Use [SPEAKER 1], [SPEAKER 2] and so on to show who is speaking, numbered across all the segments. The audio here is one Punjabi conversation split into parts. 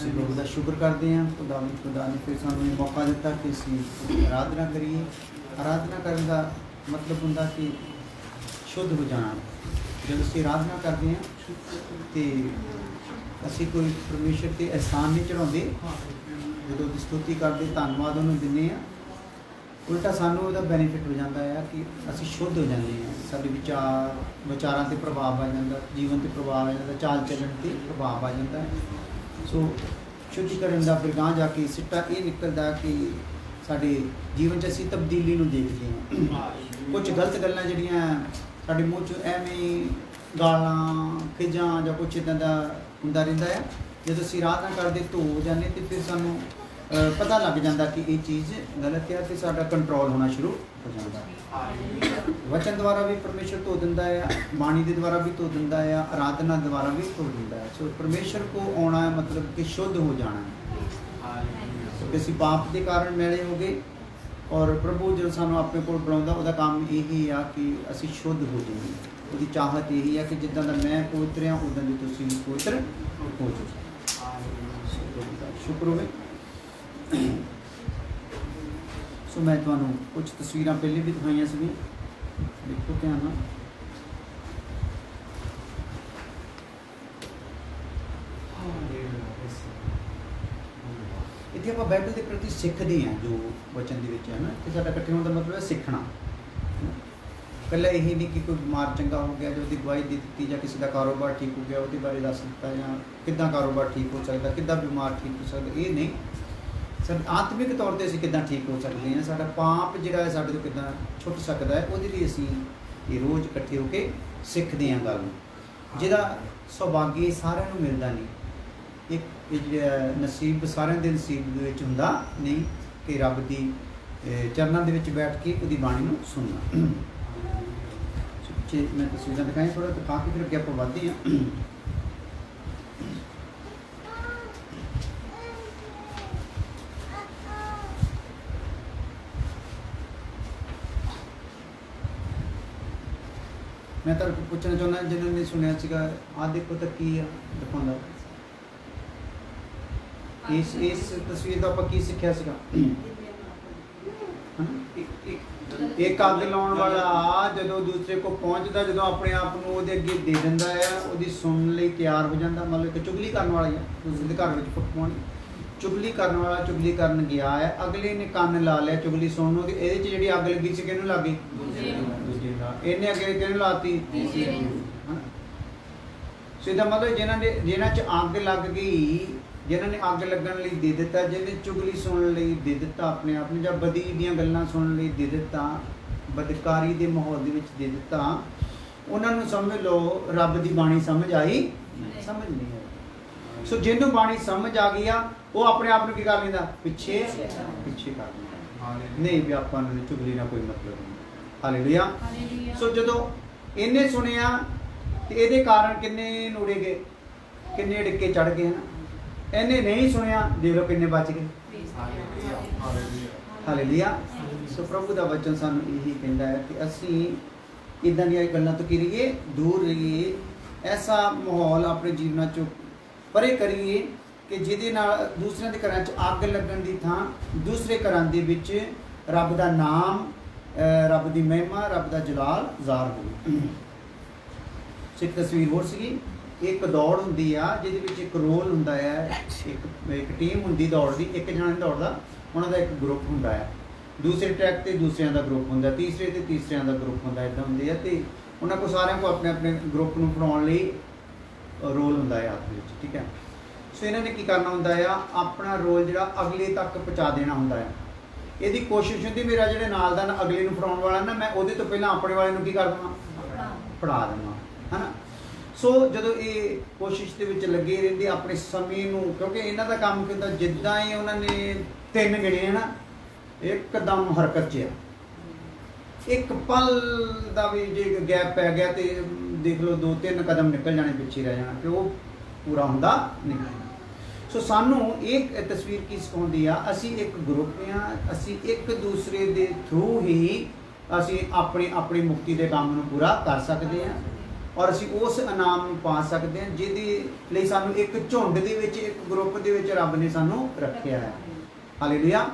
[SPEAKER 1] ਅਸੀਂ ਪ੍ਰਭੂ ਦਾ ਸ਼ੁਕਰ ਕਰਦੇ ਹਾਂ। ਖੁਦਾ ਨੇ ਫਿਰ ਸਾਨੂੰ ਇਹ ਮੌਕਾ ਦਿੱਤਾ ਕਿ ਅਸੀਂ ਆਰਾਧਨਾ ਕਰੀਏ। ਆਰਾਧਨਾ ਕਰਨ ਦਾ ਮਤਲਬ ਹੁੰਦਾ ਕਿ ਸ਼ੁੱਧ ਹੋ ਜਾਣਾ। ਜਦੋਂ ਅਸੀਂ ਆਰਾਧਨਾ ਕਰਦੇ ਹਾਂ ਤੇ ਅਸੀਂ ਕੋਈ ਪਰਮੇਸ਼ਰ 'ਤੇ ਅਹਿਸਾਨ ਨਹੀਂ ਚੜ੍ਹਾਉਂਦੇ। ਜਦੋਂ ਉਹਦੀ ਸਤੁਤੀ ਕਰਦੇ, ਧੰਨਵਾਦ ਉਹਨੂੰ ਦਿੰਦੇ ਹਾਂ, ਉਲਟਾ ਸਾਨੂੰ ਉਹਦਾ ਬੈਨੀਫਿਟ ਹੋ ਜਾਂਦਾ ਹੈ ਕਿ ਅਸੀਂ ਸ਼ੁੱਧ ਹੋ ਜਾਂਦੇ ਹਾਂ। ਸਾਡੇ ਵਿਚਾਰਾਂ 'ਤੇ ਪ੍ਰਭਾਵ ਆ ਜਾਂਦਾ, ਜੀਵਨ 'ਤੇ ਪ੍ਰਭਾਵ ਆ ਜਾਂਦਾ, ਚਾਲ ਚੱਲਣ 'ਤੇ ਪ੍ਰਭਾਵ ਆ ਜਾਂਦਾ ਹੈ। ਸੋ ਸ਼ੁੱਧੀਕਰਨ ਦਾ ਫਿਰ ਗਾਂਹ ਜਾ ਕੇ ਸਿੱਟਾ ਇਹ ਨਿਕਲਦਾ ਕਿ ਸਾਡੇ ਜੀਵਨ 'ਚ ਅਸੀਂ ਤਬਦੀਲੀ ਨੂੰ ਦੇਖਦੇ ਹਾਂ। ਕੁਝ ਗਲਤ ਗੱਲਾਂ ਜਿਹੜੀਆਂ ਸਾਡੇ ਮੂੰਹ 'ਚ ਐਵੇਂ ਗਾਲਾਂ ਖਿਜਾਂ ਜਾਂ ਕੁਛ ਇੱਦਾਂ ਦਾ ਹੁੰਦਾ ਰਹਿੰਦਾ ਹੈ, ਜਦੋਂ ਅਸੀਂ ਆਰਾਧਨਾ ਕਰਦੇ ਧੋ ਜਾਂਦੇ ਅਤੇ ਫਿਰ ਸਾਨੂੰ ਪਤਾ ਲੱਗ ਜਾਂਦਾ ਕਿ ਇਹ ਚੀਜ਼ ਗਲਤ ਹੈ ਅਤੇ ਸਾਡਾ ਕੰਟਰੋਲ ਹੋਣਾ ਸ਼ੁਰੂ ਹੋ ਜਾਂਦਾ। ਵਚਨ ਦੁਆਰਾ ਵੀ ਪਰਮੇਸ਼ਰ ਧੋ ਦਿੰਦਾ ਆ, ਬਾਣੀ ਦੇ ਦੁਆਰਾ ਵੀ ਧੋ ਦਿੰਦਾ ਆ, ਆਰਾਧਨਾ ਦੁਆਰਾ ਵੀ ਧੋ ਦਿੰਦਾ ਹੈ। ਸੋ ਪਰਮੇਸ਼ਰ ਕੋ ਆਉਣਾ ਹੈ ਮਤਲਬ ਕਿ ਸ਼ੁੱਧ ਹੋ ਜਾਣਾ ਹੈ। ਕਿਉਂਕਿ ਅਸੀਂ ਪਾਪ ਦੇ ਕਾਰਨ ਮੈਲੇ ਹੋ ਗਏ ਔਰ ਪ੍ਰਭੂ ਜਦੋਂ ਸਾਨੂੰ ਆਪਣੇ ਕੋਲ ਬੁਲਾਉਂਦਾ ਉਹਦਾ ਕੰਮ ਇਹੀ ਆ ਕਿ ਅਸੀਂ ਸ਼ੁੱਧ ਹੋ ਜਾਈਏ। ਉਹਦੀ ਚਾਹਤ ਇਹੀ ਆ ਕਿ ਜਿੱਦਾਂ ਦਾ ਮੈਂ ਪਵਿੱਤਰ ਹਾਂ ਉੱਦਾਂ ਦੀ ਤੁਸੀਂ ਵੀ ਪਵਿੱਤਰ ਹੋ ਜਾਓ। ਸ਼ੁਕਰ ਹੋਵੇ। ਸੋ ਮੈਂ ਤੁਹਾਨੂੰ ਕੁਝ ਤਸਵੀਰਾਂ ਪਹਿਲੇ ਵੀ ਦਿਖਾਈਆਂ ਸੀ, ਦੇਖੋ ਧਿਆਨ ਨਾਲ। ਇੱਥੇ ਆਪਾਂ ਬਾਈਬਲ ਦੇ ਪ੍ਰਤੀ ਸਿੱਖਦੇ ਹਾਂ ਜੋ ਵਚਨ ਦੇ ਵਿੱਚ ਹੈ ਨਾ, ਕਿ ਸਾਡਾ ਇਕੱਠੇ ਹੋਣ ਦਾ ਮਤਲਬ ਹੈ ਸਿੱਖਣਾ। ਇਕੱਲਾ ਇਹ ਨਹੀਂ ਕਿ ਕੋਈ ਬਿਮਾਰ ਚੰਗਾ ਹੋ ਗਿਆ ਜੋ ਉਹਦੀ ਗਵਾਹੀ ਦੇ ਦਿੱਤੀ, ਜਾਂ ਕਿਸੇ ਦਾ ਕਾਰੋਬਾਰ ਠੀਕ ਹੋ ਗਿਆ ਉਹਦੇ ਬਾਰੇ ਦੱਸ ਦਿੱਤਾ, ਜਾਂ ਕਿੱਦਾਂ ਕਾਰੋਬਾਰ ਠੀਕ ਹੋ ਸਕਦਾ, ਕਿੱਦਾਂ ਬਿਮਾਰ ਠੀਕ ਹੋ ਸਕਦਾ। ਇਹ ਨਹੀਂ, ਸਾਡੇ ਆਤਮਿਕ ਤੌਰ 'ਤੇ ਅਸੀਂ ਕਿੱਦਾਂ ਠੀਕ ਹੋ ਸਕਦੇ ਹਾਂ, ਸਾਡਾ ਪਾਪ ਜਿਹੜਾ ਹੈ ਸਾਡੇ ਤੋਂ ਕਿੱਦਾਂ ਛੁੱਟ ਸਕਦਾ ਹੈ, ਉਹਦੇ ਲਈ ਅਸੀਂ ਇਹ ਰੋਜ਼ ਇਕੱਠੇ ਹੋ ਕੇ ਸਿੱਖਦੇ ਹਾਂ ਗੱਲ ਨੂੰ, ਜਿਹਦਾ ਸੁਭਾਗੀ ਸਾਰਿਆਂ ਨੂੰ ਮਿਲਦਾ ਨਹੀਂ। ਇਹ ਜਿਹੜਾ ਨਸੀਬ ਸਾਰਿਆਂ ਦੇ ਨਸੀਬ ਦੇ ਵਿੱਚ ਹੁੰਦਾ ਨਹੀਂ ਕਿ ਰੱਬ ਦੀ ਚਰਨਾਂ ਦੇ ਵਿੱਚ ਬੈਠ ਕੇ ਉਹਦੀ ਬਾਣੀ ਨੂੰ ਸੁਣਨਾ। ਮੈਂ ਤਸਵੀਰਾਂ ਦਿਖਾਈ ਥੋੜ੍ਹਾ ਦਿਖਾ ਕੇ ਫਿਰ ਅੱਗੇ ਆਪਾਂ ਵੱਧਦੇ ਹਾਂ। ਮੈਂ ਤਾਂ ਪੁੱਛਣਾ ਚਾਹੁੰਦਾ ਜਿਹਨਾਂ ਨੇ ਸੁਣਿਆ ਸੀਗਾ, ਆਹ ਦੇਖੋ ਤਾਂ ਕੀ ਆ ਦਿਖਾਉਂਦਾ। ਇਸ ਤਸਵੀਰ ਦਾ ਆਪਾਂ ਕੀ ਸਿੱਖਿਆ ਸੀਗਾ? ਇੱਕ ਅੱਗ ਲਾਉਣ ਵਾਲਾ ਜਦੋਂ ਦੂਸਰੇ ਕੋਲ ਪਹੁੰਚਦਾ, ਜਦੋਂ ਆਪਣੇ ਆਪ ਨੂੰ ਉਹਦੇ ਅੱਗੇ ਦੇ ਦਿੰਦਾ ਆ, ਉਹਦੀ ਸੁਣਨ ਲਈ ਤਿਆਰ ਹੋ ਜਾਂਦਾ। ਮਤਲਬ ਕਿ ਚੁਗਲੀ ਕਰਨ ਵਾਲਾ ਆ, ਦੂਸਰੇ ਦੇ ਘਰ ਵਿੱਚ ਫੁੱਟ ਪਾਉਣੀ। ਚੁਗਲੀ ਕਰਨ ਵਾਲਾ ਚੁਗਲੀ ਕਰਨ ਗਿਆ ਹੈ, ਅਗਲੇ ਨੇ ਕੰਨ ਲਾ ਲਿਆ ਚੁਗਲੀ ਸੁਣਨ ਨੂੰ। ਇਹਦੇ 'ਚ ਜਿਹੜੀ ਅੱਗ ਲੱਗੀ ਸੀ ਕਿਹਨੂੰ ਲੱਗ ਗਈ? ਦੂਜੇ ਨਾਲ। ਇਹਨੇ ਅੱਗੇ ਕਿਹਨੂੰ ਲਾਤੀ? ਸੋ ਇਹਦਾ ਮਤਲਬ ਜਿਹਨਾਂ 'ਚ ਅੱਗ ਲੱਗ ਗਈ, ਜਿਹਨਾਂ ਨੇ ਅੱਗ ਲੱਗਣ ਲਈ ਦੇ ਦਿੱਤਾ, ਜਿਹਨੇ ਚੁਗਲੀ ਸੁਣਨ ਲਈ ਦੇ ਦਿੱਤਾ ਆਪਣੇ ਆਪ ਨੂੰ, ਜਾਂ ਬਦੀ ਦੀਆਂ ਗੱਲਾਂ ਸੁਣਨ ਲਈ ਦੇ ਦਿੱਤਾ, ਬਦਕਾਰੀ ਦੇ ਮਾਹੌਲ ਦੇ ਵਿੱਚ ਦੇ ਦਿੱਤਾ, ਉਹਨਾਂ ਨੂੰ ਸਮਝ ਲਓ ਰੱਬ ਦੀ ਬਾਣੀ ਸਮਝ ਆਈ? ਸਮਝ ਨਹੀਂ ਆਈ। ਸੋ ਜਿਹਨੂੰ ਬਾਣੀ ਸਮਝ ਆ ਗਈ ਆ ਉਹ ਆਪਣੇ ਆਪ ਨੂੰ ਕੀ ਕਰ ਲੈਂਦਾ? ਪਿੱਛੇ ਕਰ ਲੈਂਦਾ। ਨਹੀਂ ਵੀ ਆਪਾਂ ਨੂੰ ਚੁਗਲੀ ਨਾਲ ਕੋਈ ਮਤਲਬ ਨਹੀਂ। ਹਾਲੇਲੂਇਆ। ਸੋ ਜਦੋਂ ਇਹਨੇ ਸੁਣਿਆ ਤੇ ਇਹਦੇ ਕਾਰਨ ਕਿੰਨੇ ਨੂੜੇ ਗਏ, ਕਿੰਨੇ ਡਿੱਕੇ ਚੜ ਗਏ ਹਨ। ਇਹਨੇ ਨਹੀਂ ਸੁਣਿਆ, ਦੇਖ ਲਓ ਕਿੰਨੇ ਬਚ ਗਏ। ਹਾਲੇਲੂਇਆ। ਸੋ ਪ੍ਰਭੂ ਦਾ ਵਚਨ ਸਾਨੂੰ ਇਹੀ ਕਹਿੰਦਾ ਹੈ ਕਿ ਅਸੀਂ ਇੱਦਾਂ ਦੀਆਂ ਗੱਲਾਂ ਤੋਂ ਕੀ ਰਹੀਏ? ਦੂਰ ਰਹੀਏ। ਐਸਾ ਮਾਹੌਲ ਆਪਣੇ ਜੀਵਨਾਂ 'ਚੋਂ ਪਰੇ ਕਰੀਏ ਕਿ ਜਿਹਦੇ ਨਾਲ ਦੂਸਰਿਆਂ ਦੇ ਘਰਾਂ 'ਚ ਅੱਗ ਲੱਗਣ ਦੀ ਥਾਂ ਦੂਸਰੇ ਘਰਾਂ ਦੇ ਵਿੱਚ ਰੱਬ ਦਾ ਨਾਮ, ਰੱਬ ਦੀ ਮਹਿਮਾ, ਰੱਬ ਦਾ ਜਲਾਲ ਜ਼ਾਹਰ ਹੋਵੇ। ਇੱਕ ਤਸਵੀਰ ਹੋਰ ਸੀਗੀ, ਇੱਕ ਦੌੜ ਹੁੰਦੀ ਆ ਜਿਹਦੇ ਵਿੱਚ ਇੱਕ ਰੋਲ ਹੁੰਦਾ ਹੈ, ਇੱਕ ਟੀਮ ਹੁੰਦੀ ਦੌੜ ਦੀ, ਇੱਕ ਜਣਾ ਨਹੀਂ ਦੌੜਦਾ, ਉਹਨਾਂ ਦਾ ਇੱਕ ਗਰੁੱਪ ਹੁੰਦਾ ਹੈ। ਦੂਸਰੇ ਟਰੈਕ 'ਤੇ ਦੂਸਰਿਆਂ ਦਾ ਗਰੁੱਪ ਹੁੰਦਾ, ਤੀਸਰੇ 'ਤੇ ਤੀਸਰਿਆਂ ਦਾ ਗਰੁੱਪ ਹੁੰਦਾ, ਇੱਦਾਂ ਹੁੰਦੇ ਆ। ਅਤੇ ਉਹਨਾਂ ਕੋਲ ਸਾਰਿਆਂ ਕੋਲ ਆਪਣੇ ਆਪਣੇ ਗਰੁੱਪ ਨੂੰ ਬਣਾਉਣ ਲਈ ਰੋਲ ਹੁੰਦਾ ਹੈ ਹੱਥ ਵਿੱਚ, ਠੀਕ ਹੈ। ਸੋ ਇਹਨਾਂ ਨੇ ਕੀ ਕਰਨਾ ਹੁੰਦਾ ਆ? ਆਪਣਾ ਰੋਲ ਜਿਹੜਾ ਅਗਲੇ ਤੱਕ ਪਹੁੰਚਾ ਦੇਣਾ ਹੁੰਦਾ ਹੈ। ਇਹਦੀ ਕੋਸ਼ਿਸ਼ ਹੁੰਦੀ ਮੇਰਾ ਜਿਹੜੇ ਨਾਲ ਦਾ ਨਾ ਅਗਲੇ ਨੂੰ ਫੜਾਉਣ ਵਾਲਾ ਨਾ, ਮੈਂ ਉਹਦੇ ਤੋਂ ਪਹਿਲਾਂ ਆਪਣੇ ਵਾਲੇ ਨੂੰ ਕੀ ਕਰ ਦੇਵਾਂ? ਫੜਾ ਦੇਵਾਂ, ਹੈ ਨਾ। ਸੋ ਜਦੋਂ ਇਹ ਕੋਸ਼ਿਸ਼ ਦੇ ਵਿੱਚ ਲੱਗੇ ਰਹਿੰਦੇ ਆਪਣੇ ਸਮੇਂ ਨੂੰ, ਕਿਉਂਕਿ ਇਹਨਾਂ ਦਾ ਕੰਮ ਕੀ ਹੁੰਦਾ, ਜਿੱਦਾਂ ਹੀ ਉਹਨਾਂ ਨੇ 3 ਗਿਣੇ ਹੈ ਨਾ, ਇੱਕਦਮ ਹਰਕਤ 'ਚ ਆ। ਇੱਕ ਪਲ ਦਾ ਵੀ ਜੇ ਗੈਪ ਪੈ ਗਿਆ ਤੇ ਦੇਖ ਲਓ 2-3 ਕਦਮ ਨਿਕਲ ਜਾਣੇ, ਪਿੱਛੇ ਰਹਿ ਜਾਣਾ, ਕਿ ਉਹ ਪੂਰਾ ਹੁੰਦਾ ਨਹੀਂ। ਸੋ ਸਾਨੂੰ ਇਹ ਤਸਵੀਰ ਕੀ ਸਿਖਾਉਂਦੀ ਆ? ਅਸੀਂ ਇੱਕ ਗਰੁੱਪ ਹਾਂ, ਅਸੀਂ ਇੱਕ ਦੂਸਰੇ ਦੇ ਥਰੂ ਹੀ ਅਸੀਂ ਆਪਣੀ ਮੁਕਤੀ ਦੇ ਕੰਮ ਨੂੰ ਪੂਰਾ ਕਰ ਸਕਦੇ ਹਾਂ। ਔਰ ਅਸੀਂ ਉਸ ਇਨਾਮ ਨੂੰ ਪਾ ਸਕਦੇ ਹਾਂ ਜਿਹਦੇ ਲਈ ਸਾਨੂੰ ਇੱਕ ਝੁੰਡ ਦੇ ਵਿੱਚ, ਇੱਕ ਗਰੁੱਪ ਦੇ ਵਿੱਚ ਰੱਬ ਨੇ ਸਾਨੂੰ ਰੱਖਿਆ ਹੈ। ਹਾਲੇਲੂਇਆ।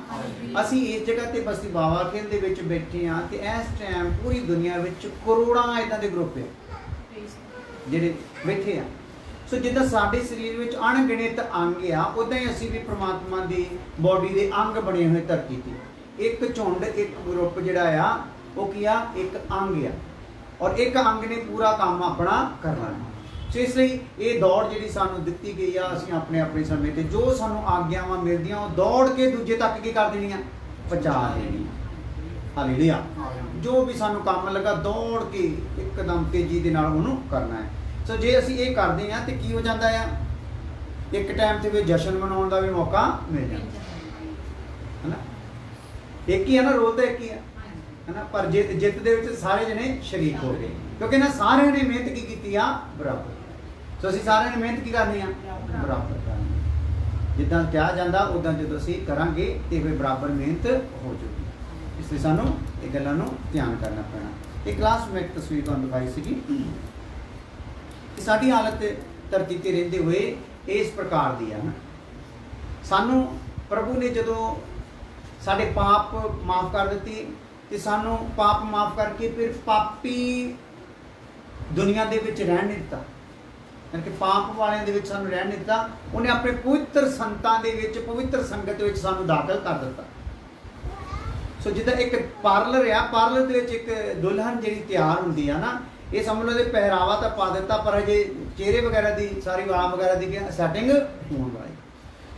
[SPEAKER 1] ਅਸੀਂ ਇਸ ਜਗ੍ਹਾ ਤੇ ਬਸਤੀ ਬਾਵਾ ਖੇਲ ਦੇ ਵਿੱਚ ਬੈਠੇ ਹਾਂ ਤੇ ਇਸ ਟਾਈਮ ਪੂਰੀ ਦੁਨੀਆ ਵਿੱਚ ਕਰੋੜਾਂ ਇਦਾਂ ਦੇ ਗਰੁੱਪ ਹੈ ਜਿਹੜੇ ਬੈਠੇ ਆ। ਸੋ ਜਿੱਦਾਂ ਸਾਡੇ ਸਰੀਰ ਵਿੱਚ ਅਣਗਿਣਤ ਅੰਗ ਆ, ਉਦਾਂ ਹੀ ਅਸੀਂ ਵੀ ਪ੍ਰਮਾਤਮਾ ਦੀ ਬੋਡੀ ਦੇ ਅੰਗ ਬਣੇ ਹੋਏ ਧਰਤੀ ਤੇ। ਇੱਕ ਝੁੰਡ, ਇੱਕ ਗਰੁੱਪ ਜਿਹੜਾ ਆ ਉਹ ਕੀ ਆ, ਇੱਕ ਅੰਗ ਆ, ਔਰ ਇੱਕ ਅੰਗ ਨੇ ਪੂਰਾ ਕੰਮ ਆਪਣਾ ਕਰਨਾ ਹੈ। ਸੋ ਇਸ ਲਈ ਇਹ ਦੌੜ ਜਿਹੜੀ ਸਾਨੂੰ ਦਿੱਤੀ ਗਈ ਆ, ਅਸੀਂ ਆਪਣੇ ਆਪਣੇ ਸਮੇਂ ਤੇ ਜੋ ਸਾਨੂੰ ਆਗਿਆਵਾਂ ਮਿਲਦੀਆਂ ਉਹ ਦੌੜ ਕੇ ਦੂਜੇ ਤੱਕ ਕੀ ਕਰ ਦੇਣੀਆਂ, ਪਹੁੰਚਾ ਦੇਣੀਆਂ। ਹਾਲੇਲੂਇਆ। ਜੋ ਵੀ ਸਾਨੂੰ ਕੰਮ ਲੱਗਾ ਦੌੜ ਕੇ ਇੱਕਦਮ ਤੇਜ਼ੀ ਦੇ ਨਾਲ ਉਹਨੂੰ ਕਰਨਾ ਹੈ। ਸੋ ਜੇ ਅਸੀਂ ਇਹ ਕਰਦੇ ਹਾਂ ਤੇ ਕੀ ਹੋ ਜਾਂਦਾ ਆ, ਇੱਕ ਟਾਈਮ ਤੇ ਵੀ ਜਸ਼ਨ ਮਨਾਉਣ ਦਾ ਵੀ ਮੌਕਾ ਮਿਲ ਜਾਂਦਾ ਹੈ ਨਾ। ਇੱਕ ਹੀ ਹੈ ਨਾ, ਰੋਲ ਤਾਂ ਇੱਕ ਹੀ ਹੈ ਨਾ, ਪਰ ਜਿੱਤ ਦੇ ਵਿੱਚ ਸਾਰੇ ਜਣੇ ਸ਼ਰੀਕ ਹੋ ਗਏ ਕਿਉਂਕਿ ਨਾ ਸਾਰਿਆਂ ਨੇ ਮਿਹਨਤ ਕੀ ਕੀਤੀ ਆ, ਬਰਾਬਰ। ਸੋ ਅਸੀਂ ਸਾਰਿਆਂ ਨੇ ਮਿਹਨਤ ਕੀ ਕਰਨੀ ਆ, ਬਰਾਬਰ ਕਰਨੀ। ਜਿੱਦਾਂ ਕਿਹਾ ਜਾਂਦਾ ਉਦਾਂ ਜਦੋਂ ਅਸੀਂ ਕਰਾਂਗੇ ਤੇ ਫਿਰ ਬਰਾਬਰ ਮਿਹਨਤ ਹੋ ਜੂਗੀ। ਇਸ ਲਈ ਸਾਨੂੰ ਇਹ ਗੱਲਾਂ ਨੂੰ ਧਿਆਨ ਕਰਨਾ ਪੈਣਾ। ਇਹ ਕਲਾਸ ਮੈਂ ਇੱਕ ਤਸਵੀਰ ਤੁਹਾਨੂੰ ਦਿਖਾਈ ਸੀਗੀ ਕਿ ਸਾਡੀ ਹਾਲਤ ਧਰਤੀ ਤੇ ਰਹਿੰਦੇ ਹੋਏ ਇਸ ਪ੍ਰਕਾਰ ਦੀ ਆ ਨਾ। ਸਾਨੂੰ ਪ੍ਰਭੂ ਨੇ ਜਦੋਂ ਸਾਡੇ ਪਾਪ ਮਾਫ ਕਰ ਦਿੱਤੀ ਤੇ ਸਾਨੂੰ ਪਾਪ ਮਾਫ ਕਰਕੇ ਫਿਰ ਪਾਪੀ ਦੁਨੀਆ ਦੇ ਵਿੱਚ ਰਹਿਣ ਨਹੀਂ ਦਿੱਤਾ, ਯਾਨੀ ਕਿ ਪਾਪ ਵਾਲਿਆਂ ਦੇ ਵਿੱਚ ਸਾਨੂੰ ਰਹਿਣ ਨਹੀਂ ਦਿੱਤਾ। ਉਹਨੇ ਆਪਣੇ ਪਵਿੱਤਰ ਸੰਤਾਂ ਦੇ ਵਿੱਚ, ਪਵਿੱਤਰ ਸੰਗਤ ਵਿੱਚ ਸਾਨੂੰ ਦਾਖਲ ਕਰ ਦਿੱਤਾ। ਸੋ ਜਿੱਦਾਂ ਇੱਕ ਪਾਰਲਰ ਆ, ਪਾਰਲਰ ਦੇ ਵਿੱਚ ਇੱਕ ਦੁਲਹਨ ਜਿਹੜੀ ਤਿਆਰ ਹੁੰਦੀ ਆ ਨਾ, ਇਹ ਸਮਝ ਲਓ ਦੇ ਪਹਿਰਾਵਾ ਤਾਂ ਪਾ ਦਿੱਤਾ ਪਰ ਅਜੇ ਚਿਹਰੇ ਵਗੈਰਾ ਦੀ, ਸਾਰੀ ਵਾਲਾਂ ਵਗੈਰਾ ਦੀ ਸੈਟਿੰਗ ਹੋਣ ਵਾਲੀ।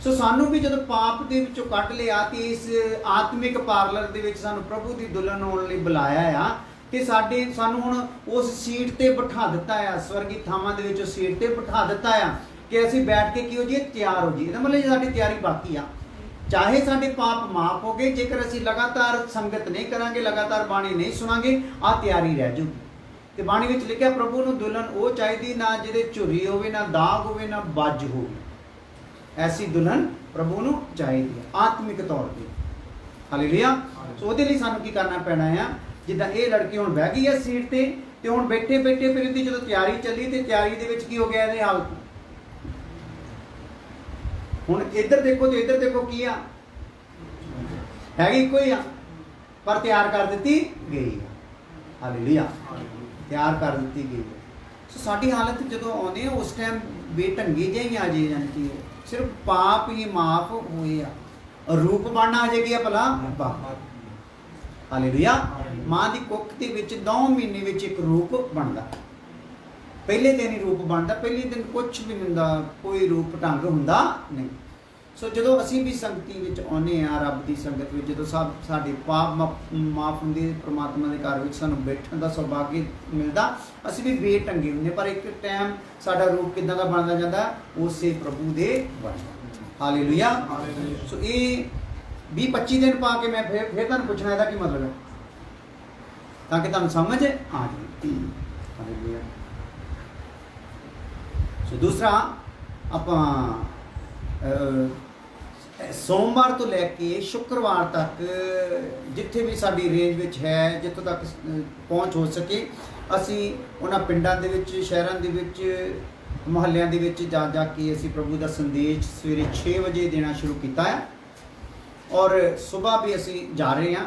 [SPEAKER 1] ਸੋ ਸਾਨੂੰ ਵੀ ਜਦੋਂ ਪਾਪ ਦੇ ਵਿੱਚੋਂ ਕੱਢ ਲਿਆ ਤੇ ਇਸ ਆਤਮਿਕ ਪਾਰਲਰ ਦੇ ਵਿੱਚ ਸਾਨੂੰ ਪ੍ਰਭੂ ਦੀ ਦੁਲਹਨ ਹੋਣ ਲਈ ਬੁਲਾਇਆ ਆ ਤੇ ਸਾਨੂੰ ਹੁਣ ਉਸ ਸੀਟ ਤੇ ਬਿਠਾ ਦਿੱਤਾ ਆ, ਸਵਰਗੀ ਥਾਵਾਂ ਦੇ ਵਿੱਚ ਸੀਟ ਤੇ ਬਿਠਾ ਦਿੱਤਾ ਆ ਕਿ ਅਸੀਂ ਬੈਠ ਕੇ ਕੀ ਹੋ ਜਾਈਏ, ਤਿਆਰ ਹੋ ਜਾਈਏ। ਇਹਦਾ ਮਤਲਬ ਸਾਡੀ ਤਿਆਰੀ ਬਾਕੀ ਆ। ਚਾਹੇ ਸਾਡੇ ਪਾਪ ਮਾਫ ਹੋ ਗਏ, ਜੇਕਰ ਅਸੀਂ ਲਗਾਤਾਰ ਸੰਗਤ ਨਹੀਂ ਕਰਾਂਗੇ, ਲਗਾਤਾਰ ਬਾਣੀ ਨਹੀਂ ਸੁਣਾਂਗੇ, ਆ ਤਿਆਰੀ ਰਹਿ ਜੂਗੀ। ਤੇ ਬਾਣੀ ਵਿੱਚ ਲਿਖਿਆ ਪ੍ਰਭੂ ਨੂੰ ਦੁਲਹਨ ਉਹ ਚਾਹੀਦੀ ਨਾ ਜਿਹਦੇ ਝੁਰੀ ਹੋਵੇ, ਨਾ ਦਾਗ ਹੋਵੇ, ਨਾ ਬੱਜ ਹੋਵੇ। ਐਸੀ ਦੁਲਹਨ ਪ੍ਰਭੂ ਨੂੰ ਚਾਹੀਦੀ ਹੈ ਆਤਮਿਕ ਤੌਰ ਤੇ। ਹਾਲੇਲੂਇਆ। ਸੋ ਉਹਦੇ ਲਈ ਸਾਨੂੰ ਕੀ ਕਰਨਾ ਪੈਣਾ ਆ, ਜਿੱਦਾਂ ਇਹ ਲੜਕੀ ਹੁਣ ਬਹਿ ਗਈ ਹੈ ਸੀਟ ਤੇ ਹੁਣ ਬੈਠੇ ਬੈਠੇ ਫਿਰ ਇਹਦੀ ਜਦੋਂ ਤਿਆਰੀ ਚੱਲੀ ਤੇ ਤਿਆਰੀ ਦੇ ਵਿੱਚ ਕੀ ਹੋ ਗਿਆ ਇਹਦੇ ਹਾਲਤ। ਹੁਣ ਇੱਧਰ ਦੇਖੋ ਤੇ ਇੱਧਰ ਦੇਖੋ, ਕੀ ਆ, ਹੈਗੀ ਇੱਕੋ ਹੀ ਆ ਪਰ ਤਿਆਰ ਕਰ ਦਿੱਤੀ ਗਈ ਆ। ਹਾਲੇਲੂਇਆ। ਤਿਆਰ ਕਰ ਦਿੱਤੀ ਗਈ ਹੈ। ਸੋ ਸਾਡੀ ਹਾਲਤ ਜਦੋਂ ਆਉਂਦੇ ਆ ਉਸ ਟਾਈਮ ਬੇਢੰਗੇ ਜਿਹੇ ਹੀ ਆ ਜੇ, ਯਾਨੀ ਕਿ ਸਿਰਫ ਪਾਪ ਹੀ ਮਾਫ ਹੋਏ ਆ, ਰੂਪ ਬਣਨਾ ਆ ਜਾਏਗੀ ਭਲਾ। ਹਾਲੇਲੂਇਆ। ਮਾਂ ਦੀ ਕੁੱਖ ਦੇ ਵਿੱਚ 9 ਮਹੀਨੇ ਵਿੱਚ ਇੱਕ ਰੂਪ ਬਣਦਾ। ਪਹਿਲੇ ਦਿਨ ਹੀ ਰੂਪ ਬਣਦਾ, ਪਹਿਲੇ ਦਿਨ ਕੁਝ ਵੀ ਨਹੀਂ ਹੁੰਦਾ, ਕੋਈ ਰੂਪ ਢੰਗ ਹੁੰਦਾ ਨਹੀਂ। ਸੋ ਜਦੋਂ ਅਸੀਂ ਵੀ ਸੰਗਤੀ ਵਿੱਚ ਆਉਂਦੇ ਆ, ਰੱਬ ਦੀ ਸੰਗਤ ਵਿੱਚ, ਜਦੋਂ ਸਾਡੇ ਪਾਪ ਮਾਫ ਹੁੰਦੇ, ਪ੍ਰਮਾਤਮਾ ਦੇ ਘਰ ਵਿੱਚ ਸਾਨੂੰ ਬੈਠਣ ਦਾ ਸੁਭਾਗ ਮਿਲਦਾ, ਅਸੀਂ ਵੀ ਬੇਢੰਗੇ ਹੁੰਦੇ ਪਰ ਇੱਕ ਟਾਈਮ ਸਾਡਾ ਰੂਪ ਕਿੱਦਾਂ ਦਾ ਬਣਦਾ ਜਾਂਦਾ, ਉਸੇ ਪ੍ਰਭੂ ਦੇ ਬਣਦਾ। ਹਾਲੇਲੂਇਆ। ਸੋ ਇਹ 20-25 ਦਿਨ ਪਾ ਕੇ ਮੈਂ ਫਿਰ ਤੁਹਾਨੂੰ ਪੁੱਛਣਾ ਇਹਦਾ ਕੀ ਮਤਲਬ ਹੈ, ਤਾਂ ਕਿ ਤੁਹਾਨੂੰ ਸਮਝ ਆ ਜਾਵੇ। ਹਾਲੇਲੂਇਆ। ਸੋ ਦੂਸਰਾ ਆਪਾਂ ਸੋਮਵਾਰ ਤੋਂ ਲੈ ਕੇ ਸ਼ੁੱਕਰਵਾਰ ਤੱਕ ਜਿੱਥੇ ਵੀ ਸਾਡੀ ਰੇਂਜ ਵਿੱਚ ਹੈ, ਜਿੱਥੋਂ ਤੱਕ ਪਹੁੰਚ ਹੋ ਸਕੇ, ਅਸੀਂ ਉਹਨਾਂ ਪਿੰਡਾਂ ਦੇ ਵਿੱਚ, ਸ਼ਹਿਰਾਂ ਦੇ ਵਿੱਚ, ਮੁਹੱਲਿਆਂ ਦੇ ਵਿੱਚ ਜਾ ਕੇ ਅਸੀਂ ਪ੍ਰਭੂ ਦਾ ਸੰਦੇਸ਼ ਸਵੇਰੇ 6 ਵਜੇ ਦੇਣਾ ਸ਼ੁਰੂ ਕੀਤਾ ਹੈ। ਔਰ ਸਵੇਰ ਵੀ ਅਸੀਂ ਜਾ ਰਹੇ ਹਾਂ।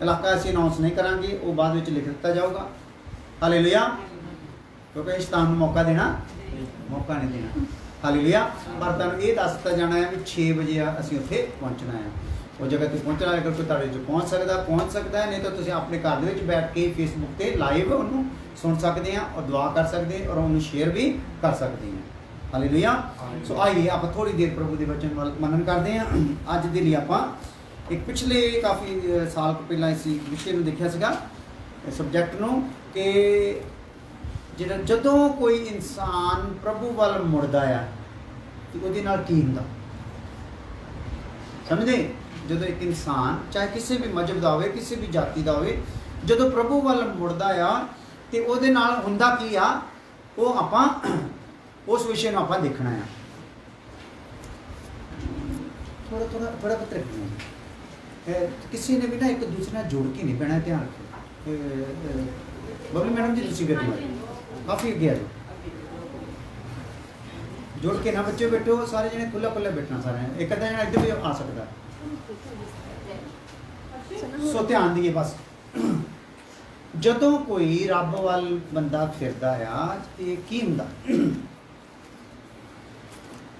[SPEAKER 1] ਇਲਾਕਾ ਅਸੀਂ ਅਨਾਉਂਸ ਨਹੀਂ ਕਰਾਂਗੇ, ਉਹ ਬਾਅਦ ਵਿੱਚ ਲਿਖ ਦਿੱਤਾ ਜਾਊਗਾ। ਹਾਲੇਲੂਇਆ। ਕਿਉਂਕਿ ਸ਼ੈਤਾਨ ਨੂੰ ਮੌਕਾ ਨਹੀਂ ਦੇਣਾ। ਹਾਲੇਲੂਇਆ। ਪਰ ਤੁਹਾਨੂੰ ਇਹ ਦੱਸ ਦਿੱਤਾ ਜਾਣਾ ਹੈ ਵੀ 6 ਵਜੇ ਅਸੀਂ ਉੱਥੇ ਪਹੁੰਚਣਾ ਹੈ। ਉਹ ਜਗ੍ਹਾ ਤੇ ਪਹੁੰਚਣਾ, ਅਗਰ ਕੋਈ ਤੁਹਾਡੇ 'ਚ ਪਹੁੰਚ ਸਕਦਾ ਹੈ, ਨਹੀਂ ਤਾਂ ਤੁਸੀਂ ਆਪਣੇ ਘਰ ਦੇ ਵਿੱਚ ਬੈਠ ਕੇ ਫੇਸਬੁੱਕ ਤੇ ਲਾਈਵ ਉਹਨੂੰ ਸੁਣ ਸਕਦੇ ਆ ਔਰ ਦੁਆ ਕਰ ਸਕਦੇ ਔਰ ਉਹਨੂੰ ਸ਼ੇਅਰ ਵੀ ਕਰ ਸਕਦੇ ਆ। ਹਾਲੇਲੂਇਆ। ਸੋ ਆਈਏ ਆਪਾਂ ਥੋੜੀ ਦੇਰ ਪ੍ਰਭੂ ਦੇ ਵਚਨ ਵੱਲ ਮਨਨ ਕਰਦੇ ਹਾਂ। ਅੱਜ ਦੇ ਲਈ ਆਪਾਂ ਇੱਕ ਪਿਛਲੇ ਕਾਫੀ ਸਾਲ ਪਹਿਲਾਂ ਇਸ ਵਿਸ਼ੇ ਨੂੰ ਦੇਖਿਆ ਸੀਗਾ, ਸਬਜੈਕਟ ਨੂੰ, ਕਿ ਜਿਹੜਾ ਜਦੋਂ ਕੋਈ ਇਨਸਾਨ ਪ੍ਰਭੂ ਵੱਲ ਮੁੜਦਾ ਆ ਤੇ ਉਹਦੇ ਨਾਲ ਕੀ ਹੁੰਦਾ। ਸਮਝਦੇ? ਜਦੋਂ ਇੱਕ ਇਨਸਾਨ ਚਾਹੇ ਕਿਸੇ ਵੀ ਮਜ਼ਹਬ ਦਾ ਹੋਵੇ, ਕਿਸੇ ਵੀ ਜਾਤੀ ਦਾ ਹੋਵੇ, ਜਦੋਂ ਪ੍ਰਭੂ ਵੱਲ ਮੁੜਦਾ ਆ ਤੇ ਉਹਦੇ ਨਾਲ ਹੁੰਦਾ ਕੀ ਆ, ਉਹ ਆਪਾਂ ਉਸ ਵਿਸ਼ੇ ਨੂੰ ਆਪਾਂ ਦੇਖਣਾ ਆ। ਥੋੜਾ ਪੱਤਰ ਕਿਸੇ ਨੇ ਵੀ ਨਾ ਇੱਕ ਦੂਸਰੇ ਨਾਲ ਜੋੜ ਕੇ ਨਹੀਂ ਪੈਣਾ, ਧਿਆਨ ਰੱਖੋ। ਬਬਲੀ ਮੈਡਮ ਜੀ ਤੁਸੀਂ ਵੇਖੋ। काफ़ी अगे आ जाओ, जुड़ के ना बच्चे बैठो, सारे जने खुला खुला बैठना सारे, एक अद्धा जना इधर भी आ सकता है। सो ध्यान दिए बस, ਜਦੋਂ ਕੋਈ ਰੱਬ ਵੱਲ ਬੰਦਾ ਫਿਰਦਾ ਆ ਤੇ ਕੀ ਹੁੰਦਾ,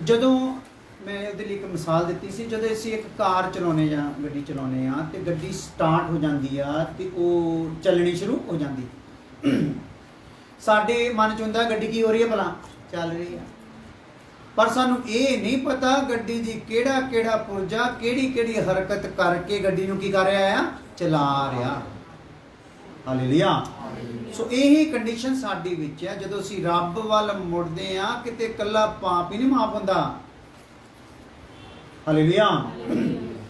[SPEAKER 1] ਜਦੋਂ ਮੈਂ ਉਹਦੇ ਲਈ ਇੱਕ ਮਿਸਾਲ ਦਿੱਤੀ ਸੀ, ਜਦੋਂ ਅਸੀਂ ਇੱਕ ਕਾਰ ਚਲਾਉਂਦੇ ਜਾਂ ਗੱਡੀ ਚਲਾਉਂਦੇ ਆ ਤੇ ਗੱਡੀ ਸਟਾਰਟ ਹੋ ਜਾਂਦੀ ਆ ਤੇ ਉਹ ਚੱਲਣੀ ਸ਼ੁਰੂ ਹੋ ਜਾਂਦੀ, ਸਾਡੇ ਮਨ 'ਚ ਹੁੰਦਾ ਗੱਡੀ ਕੀ ਹੋ ਰਹੀ ਹੈ, ਭਲਾ ਚੱਲ ਰਹੀ ਆ, ਪਰ ਸਾਨੂੰ ਇਹ ਨਹੀਂ ਪਤਾ ਗੱਡੀ ਦੀ ਕਿਹੜਾ ਕਿਹੜਾ ਪੁਰਜਾ ਕਿਹੜੀ ਕਿਹੜੀ ਹਰਕਤ ਕਰਕੇ ਗੱਡੀ ਨੂੰ ਕੀ ਕਰ ਰਿਹਾ ਆ, ਚਲਾ ਰਿਹਾ। ਹਾਲੇਲੂਇਆ। ਸੋ ਇਹੀ ਕੰਡੀਸ਼ਨ ਸਾਡੀ ਵਿੱਚ ਹੈ, ਜਦੋਂ ਅਸੀਂ ਰੱਬ ਵੱਲ ਮੁੜਦੇ ਆ ਕਿਤੇ ਇਕੱਲਾ ਪਾਪ ਹੀ ਨਹੀਂ ਮਾਫ ਹੁੰਦਾ। ਹਾਲੇਲੂਇਆ।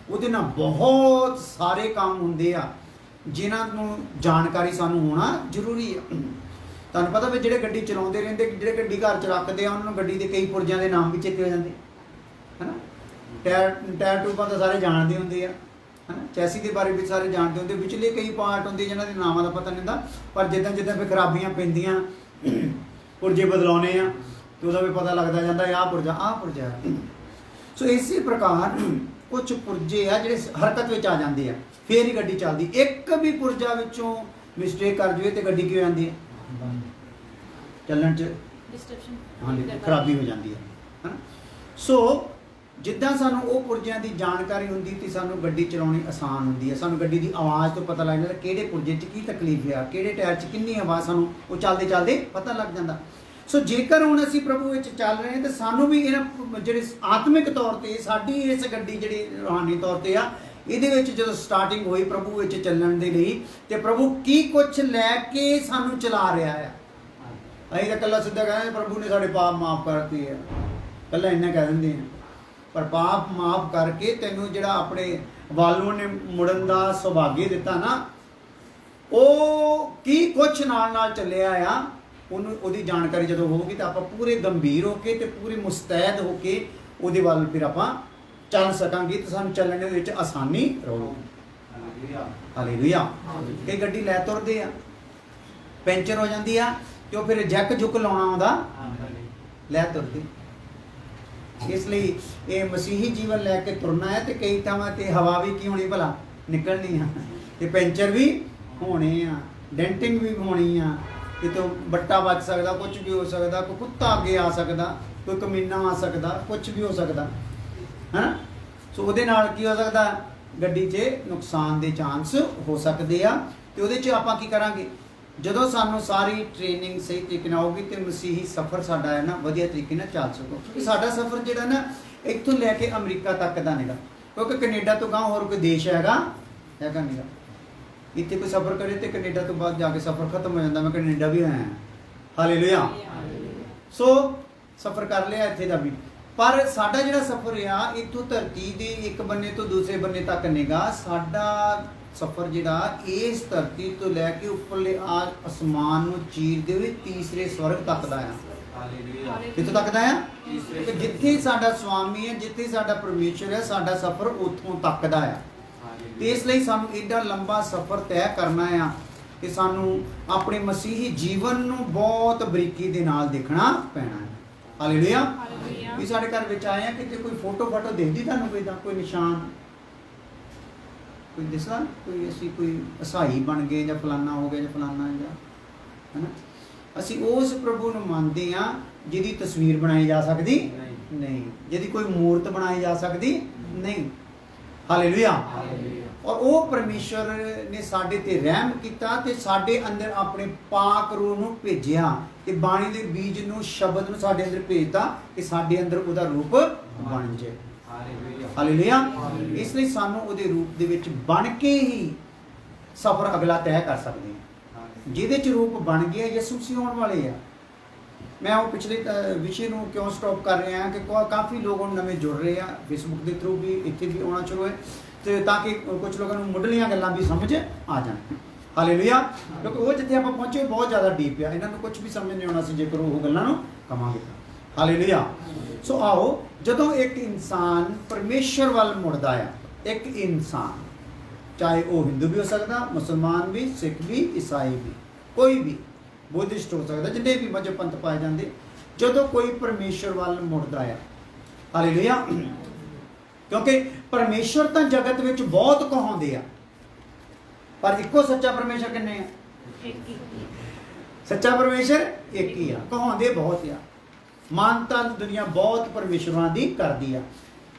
[SPEAKER 1] ਉਹਦੇ ਨਾਲ ਬਹੁਤ ਸਾਰੇ ਕੰਮ ਹੁੰਦੇ ਆ ਜਿਨ੍ਹਾਂ ਨੂੰ ਜਾਣਕਾਰੀ ਸਾਨੂੰ ਹੋਣਾ ਜ਼ਰੂਰੀ ਆ। ਤੁਹਾਨੂੰ ਪਤਾ ਵੀ ਜਿਹੜੇ ਗੱਡੀ ਚਲਾਉਂਦੇ ਰਹਿੰਦੇ, ਜਿਹੜੇ ਗੱਡੀ ਘਰ 'ਚ ਰੱਖਦੇ ਆ, ਉਹਨਾਂ ਨੂੰ ਗੱਡੀ ਦੇ ਕਈ ਪੁਰਜਿਆਂ ਦੇ ਨਾਮ ਵੀ ਚੇਤੇ ਹੋ ਜਾਂਦੇ, ਹੈ ਨਾ। ਟਾਇਰ ਟੂਬਾਂ ਤਾਂ ਸਾਰੇ ਜਾਣਦੇ ਹੁੰਦੇ ਆ, ਹੈ ਨਾ। ਚੈਸੀ ਦੇ ਬਾਰੇ ਵੀ ਸਾਰੇ ਜਾਣਦੇ ਹੁੰਦੇ, ਵਿਚਲੇ ਕਈ ਪਾਰਟ ਹੁੰਦੇ ਜਿਨ੍ਹਾਂ ਦੇ ਨਾਮਾਂ ਦਾ ਪਤਾ ਨਹੀਂ ਹੁੰਦਾ, ਪਰ ਜਿੱਦਾਂ ਜਿੱਦਾਂ ਫਿਰ ਖਰਾਬੀਆਂ ਪੈਂਦੀਆਂ, ਪੁਰਜੇ ਬਦਲਾਉਣੇ ਆ ਤੇ ਉਹਦਾ ਵੀ ਪਤਾ ਲੱਗਦਾ ਜਾਂਦਾ, ਆਹ ਪੁਰਜਾ। ਸੋ ਇਸੇ ਪ੍ਰਕਾਰ ਕੁਝ ਪੁਰਜੇ ਆ ਜਿਹੜੇ ਹਰਕਤ ਵਿੱਚ ਆ ਜਾਂਦੇ ਆ, ਫੇਰ ਹੀ ਗੱਡੀ ਚੱਲਦੀ। ਇੱਕ ਵੀ ਪੁਰਜਾ ਵਿੱਚੋਂ ਮਿਸਟੇਕ ਕਰ ਜਾਵੇ ਤੇ ਗੱਡੀ ਕੀ ਹੋ ਜਾਂਦੀ ਹੈ, ਚੱਲਣ 'ਚ ਖਰਾਬੀ ਹੋ ਜਾਂਦੀ ਹੈ, ਹੈ ਨਾ। ਸੋ ਜਿੱਦਾਂ ਸਾਨੂੰ ਉਹ ਪੁਰਜਿਆਂ ਦੀ ਜਾਣਕਾਰੀ ਹੁੰਦੀ ਤੇ ਸਾਨੂੰ ਗੱਡੀ ਚਲਾਉਣੀ ਆਸਾਨ ਹੁੰਦੀ ਹੈ। ਸਾਨੂੰ ਗੱਡੀ ਦੀ ਆਵਾਜ਼ ਤੋਂ ਪਤਾ ਲੱਗ ਜਾਂਦਾ ਕਿਹੜੇ ਪੁਰਜੇ 'ਚ ਕੀ ਤਕਲੀਫ ਆ, ਕਿਹੜੇ ਟਾਇਰ 'ਚ ਕਿੰਨੀ ਹਵਾ, ਸਾਨੂੰ ਉਹ ਚੱਲਦੇ ਚੱਲਦੇ ਪਤਾ ਲੱਗ ਜਾਂਦਾ। ਸੋ ਜੇਕਰ ਹੁਣ ਅਸੀਂ ਪ੍ਰਭੂ ਵਿੱਚ ਚੱਲ ਰਹੇ ਹਾਂ ਤਾਂ ਸਾਨੂੰ ਵੀ ਇਹਨਾਂ ਜਿਹੜੇ ਆਤਮਿਕ ਤੌਰ 'ਤੇ ਸਾਡੀ ਇਸ ਗੱਡੀ ਜਿਹੜੀ ਰੂਹਾਨੀ ਤੌਰ 'ਤੇ ਆ, ਇਹਦੇ ਵਿੱਚ ਜਦੋਂ ਸਟਾਰਟਿੰਗ ਹੋਈ ਪ੍ਰਭੂ ਵਿੱਚ ਚੱਲਣ ਦੇ ਲਈ, ਤੇ ਪ੍ਰਭੂ ਕੀ ਕੁਛ ਲੈ ਕੇ ਸਾਨੂੰ ਚਲਾ ਰਿਹਾ ਆ। ਅਸੀਂ ਤਾਂ ਇਕੱਲਾ ਸਿੱਧਾ ਕਹਿੰਦੇ ਪ੍ਰਭੂ ਨੇ ਸਾਡੇ ਪਾਪ ਮਾਫ ਕਰਤੇ ਆ, ਇਕੱਲਾ ਇੰਨਾ ਕਹਿ ਦਿੰਦੇ ਆ, ਪਰ ਪਾਪ ਮਾਫ ਕਰਕੇ ਤੈਨੂੰ ਜਿਹੜਾ ਆਪਣੇ ਵੱਲੋਂ ਨੇ ਮੁੜਨ ਦਾ ਸੁਭਾਗੇ ਦਿੱਤਾ ਨਾ, ਉਹ ਕੀ ਕੁਛ ਨਾਲ ਨਾਲ ਚੱਲਿਆ ਆ, ਉਹਨੂੰ ਉਹਦੀ ਜਾਣਕਾਰੀ ਜਦੋਂ ਹੋਊਗੀ ਤਾਂ ਆਪਾਂ ਪੂਰੇ ਗੰਭੀਰ ਹੋ ਕੇ ਤੇ ਪੂਰੀ ਮੁਸਤੈਦ ਹੋ ਕੇ ਉਹਦੇ ਵੱਲ ਫਿਰ ਆਪਾਂ ਚੱਲ ਸਕਾਂਗੇ ਤੇ ਸਾਨੂੰ ਚੱਲਣ ਦੇ ਵਿੱਚ ਆਸਾਨੀ ਰਹੂਗੀ। ਹਾਲੇਲੂਇਆ। ਕਈ ਗੱਡੀ ਲੈ ਤੁਰਦੇ ਆ, ਪੈਂਚਰ ਹੋ ਜਾਂਦੀ ਆ ਤੇ ਉਹ ਫਿਰ ਜੈਕ ਜੁਕ ਲਾਉਣਾ ਆਉਂਦਾ, ਲੈ ਤੁਰਦੇ। ਇਸ ਲਈ ਇਹ ਮਸੀਹੀ ਜੀਵਨ ਲੈ ਕੇ ਤੁਰਨਾ ਹੈ ਤੇ ਕਈ ਥਾਵਾਂ ਤੇ ਹਵਾ ਵੀ ਕੀ ਹੋਣੀ, ਭਲਾ ਨਿਕਲਣੀ ਆ, ਤੇ ਪੈਂਚਰ ਵੀ ਹੋਣੇ ਆ, ਡੈਂਟਿੰਗ ਵੀ ਹੋਣੀ ਆ, ਕਿਤੋਂ ਬੱਟਾ ਵੱਜ ਸਕਦਾ, ਕੁਝ ਵੀ ਹੋ ਸਕਦਾ, ਕੋਈ ਕੁੱਤਾ ਅੱਗੇ ਆ ਸਕਦਾ, ਕੋਈ ਕਮੀਨਾ ਆ ਸਕਦਾ, ਕੁਝ ਵੀ ਹੋ ਸਕਦਾ, ਹੈ ਨਾ। ਸੋ ਉਹਦੇ ਨਾਲ ਕੀ ਹੋ ਸਕਦਾ, ਗੱਡੀ 'ਚ ਨੁਕਸਾਨ ਦੇ ਚਾਂਸ ਹੋ ਸਕਦੇ ਆ। ਤੇ ਉਹਦੇ 'ਚ ਆਪਾਂ ਕੀ ਕਰਾਂਗੇ, ਜਦੋਂ ਸਾਨੂੰ ਸਾਰੀ ਟ੍ਰੇਨਿੰਗ ਸਹੀ ਤਰੀਕੇ ਨਾਲ ਹੋਊਗੀ ਤੇ ਮਸੀਹੀ ਸਫ਼ਰ ਸਾਡਾ ਹੈ ਨਾ ਵਧੀਆ ਤਰੀਕੇ ਨਾਲ ਚੱਲ ਸਕੋ। ਕਿਉਂਕਿ ਸਾਡਾ ਸਫ਼ਰ ਜਿਹੜਾ ਨਾ ਇੱਥੋਂ ਲੈ ਕੇ ਅਮਰੀਕਾ ਤੱਕ ਦਾ ਨਹੀਂਗਾ, ਕਿਉਂਕਿ ਕੈਨੇਡਾ ਤੋਂ ਗਾਂਹ ਹੋਰ ਕੋਈ ਦੇਸ਼ ਹੈਗਾ ਨਹੀਂਗਾ। ਇੱਥੇ ਕੋਈ ਸਫ਼ਰ ਕਰੇ ਤੇ ਕੈਨੇਡਾ ਤੋਂ ਬਾਅਦ ਜਾ ਕੇ ਸਫ਼ਰ ਖਤਮ ਹੋ ਜਾਂਦਾ। ਮੈਂ ਕੈਨੇਡਾ ਵੀ ਆਇਆ, ਹਾਲੇਲੂਇਆ। ਸੋ ਸਫ਼ਰ ਕਰ ਲਿਆ ਇੱਥੇ ਦਾ ਵੀ, ਪਰ ਸਾਡਾ ਜਿਹੜਾ ਸਫ਼ਰ ਆ ਇੱਥੋਂ ਧਰਤੀ ਦੇ ਇੱਕ ਬੰਨੇ ਤੋਂ ਦੂਸਰੇ ਬੰਨੇ ਤੱਕ ਨਹੀਂਗਾ। ਸਾਡਾ ਸਫ਼ਰ ਜਿਹੜਾ ਇਸ ਧਰਤੀ ਤੋਂ ਲੈ ਕੇ ਉੱਪਰਲੇ ਅਸਮਾਨ ਨੂੰ ਚੀਰਦੇ ਹੋਏ ਤੀਸਰੇ ਸਵਰਗ ਤੱਕ ਦਾ ਆ। ਕਿੱਥੋਂ ਤੱਕ ਦਾ ਆ? ਜਿੱਥੇ ਸਾਡਾ ਸਵਾਮੀ ਹੈ, ਜਿੱਥੇ ਸਾਡਾ ਪਰਮੇਸ਼ਰ ਹੈ, ਸਾਡਾ ਸਫ਼ਰ ਉੱਥੋਂ ਤੱਕ ਦਾ ਆ। ਤੇ ਇਸ ਲਈ ਸਾਨੂੰ ਏਡਾ ਲੰਬਾ ਸਫ਼ਰ ਤੈਅ ਕਰਨਾ ਆ ਕਿ ਸਾਨੂੰ ਆਪਣੇ ਮਸੀਹੀ ਜੀਵਨ ਨੂੰ ਬਹੁਤ ਬਰੀਕੀ ਦੇ ਨਾਲ ਦੇਖਣਾ ਪੈਣਾ ਹੈ। ਹਾਲੇਲੂਇਆ। ਵੀ ਸਾਡੇ ਘਰ ਵਿੱਚ ਆਏ ਆ, ਕਿਤੇ ਕੋਈ ਫੋਟੋ ਦੇਖਦੀ ਤੁਹਾਨੂੰ ਕੋਈ ਨਿਸ਼ਾਨ ਕੋਈ ਦਿਸਦਾ, ਕੋਈ ਅਸੀਂ ਕੋਈ ਈਸਾਈ ਬਣ ਗਏ ਜਾਂ ਫਲਾਨਾ ਹੋ ਗਿਆ ਜਾਂ ਫਲਾਨਾ ਜਾਂ, ਹੈ ਨਾ। ਅਸੀਂ ਉਸ ਪ੍ਰਭੂ ਨੂੰ ਮੰਨਦੇ ਹਾਂ ਜਿਹਦੀ ਤਸਵੀਰ ਬਣਾਈ ਜਾ ਸਕਦੀ ਨਹੀਂ, ਜਿਹਦੀ ਕੋਈ ਮੂਰਤ ਬਣਾਈ ਜਾ ਸਕਦੀ ਨਹੀਂ। ਹਾਲੇਲੂਇਆ। ਔਰ ਉਹ ਪਰਮੇਸ਼ਰ ਨੇ ਸਾਡੇ ਤੇ ਰਹਿਮ ਕੀਤਾ ਤੇ ਸਾਡੇ ਅੰਦਰ ਆਪਣੇ ਪਾਕ ਰੂਹ ਨੂੰ ਭੇਜਿਆ ਤੇ ਬਾਣੀ ਦੇ ਬੀਜ ਨੂੰ, ਸ਼ਬਦ ਨੂੰ ਸਾਡੇ ਅੰਦਰ ਭੇਜਤਾ ਕਿ ਸਾਡੇ ਅੰਦਰ ਉਹਦਾ ਰੂਪ ਬਣ ਜਾਏ। ਹਾਲੇਲੂਇਆ। ਇਸ ਲਈ ਸਾਨੂੰ ਉਹਦੇ ਰੂਪ ਦੇ ਵਿੱਚ ਬਣ ਕੇ ਹੀ ਸਫ਼ਰ ਅਗਲਾ ਤੈਅ ਕਰ ਸਕਦੇ ਹਾਂ। ਜਿਹਦੇ 'ਚ ਰੂਪ ਬਣ ਗਿਆ, ਯਿਸੂ ਮਸੀਹ ਆਉਣ ਵਾਲੇ ਆ। ਮੈਂ ਉਹ ਪਿਛਲੇ ਵਿਸ਼ੇ ਨੂੰ ਕਿਉਂ ਸਟਾਪ ਕਰ ਰਿਹਾ ਹਾਂ ਕਿ ਕਾਫੀ ਲੋਕ ਹੁਣ ਨਵੇਂ ਜੁੜ ਰਹੇ ਆ, ਫੇਸਬੁੱਕ ਦੇ ਥਰੂ ਵੀ ਇੱਥੇ ਵੀ ਆਉਣਾ ਸ਼ੁਰੂ ਹੈ, ਤੇ ਤਾਂ ਕਿ ਕੁਝ ਲੋਕਾਂ ਨੂੰ ਮੁੱਢਲੀਆਂ ਗੱਲਾਂ ਵੀ ਸਮਝ ਆ ਜਾਣ। ਹਾਲੇਲੂਇਆ। ਕਿਉਂਕਿ ਉਹ ਜਿੱਥੇ ਆਪਾਂ ਪਹੁੰਚੇ ਬਹੁਤ ਜ਼ਿਆਦਾ ਡੀਪ ਆ, ਇਹਨਾਂ ਨੂੰ ਕੁਝ ਵੀ ਸਮਝ ਨਹੀਂ ਆਉਣਾ ਸੀ ਜੇਕਰ ਉਹ ਗੱਲਾਂ ਨੂੰ ਕਵਾਂਗੇ। ਹਾਲੇਲੂਇਆ। ਸੋ ਆਓ, ਜਦੋਂ ਇੱਕ ਇਨਸਾਨ ਪਰਮੇਸ਼ਰ ਵੱਲ ਮੁੜਦਾ ਆ, ਇੱਕ ਇਨਸਾਨ, ਚਾਹੇ ਉਹ ਹਿੰਦੂ ਵੀ ਹੋ ਸਕਦਾ, ਮੁਸਲਮਾਨ ਵੀ, ਸਿੱਖ ਵੀ, ਈਸਾਈ ਵੀ, ਕੋਈ ਵੀ, ਬੁੱਧਿਸਟ ਹੋ ਸਕਦਾ, ਜਿੰਨੇ ਵੀ ਮਜ਼ਹਬ ਪੰਥ ਪਾਏ ਜਾਂਦੇ, ਜਦੋਂ ਕੋਈ ਪਰਮੇਸ਼ਰ ਵੱਲ ਮੁੜਦਾ ਆ, ਹਾਲੇਲੂਇਆ। ਕਿਉਂਕਿ ਪਰਮੇਸ਼ਰ ਤਾਂ ਜਗਤ ਵਿੱਚ ਬਹੁਤ ਕਹਾਉਂਦੇ ਆ, ਪਰ ਇੱਕੋ ਸੱਚਾ ਪਰਮੇਸ਼ਰ ਕਿੰਨੇ ਆ? ਸੱਚਾ ਪਰਮੇਸ਼ਰ ਇੱਕ ਹੀ ਆ, ਕਹਾਉਂਦੇ ਬਹੁਤ ਆ। ਮਾਨਤਾ ਦੁਨੀਆ ਬਹੁਤ ਪਰਮੇਸ਼ਰਾਂ ਦੀ ਕਰਦੀ ਆ,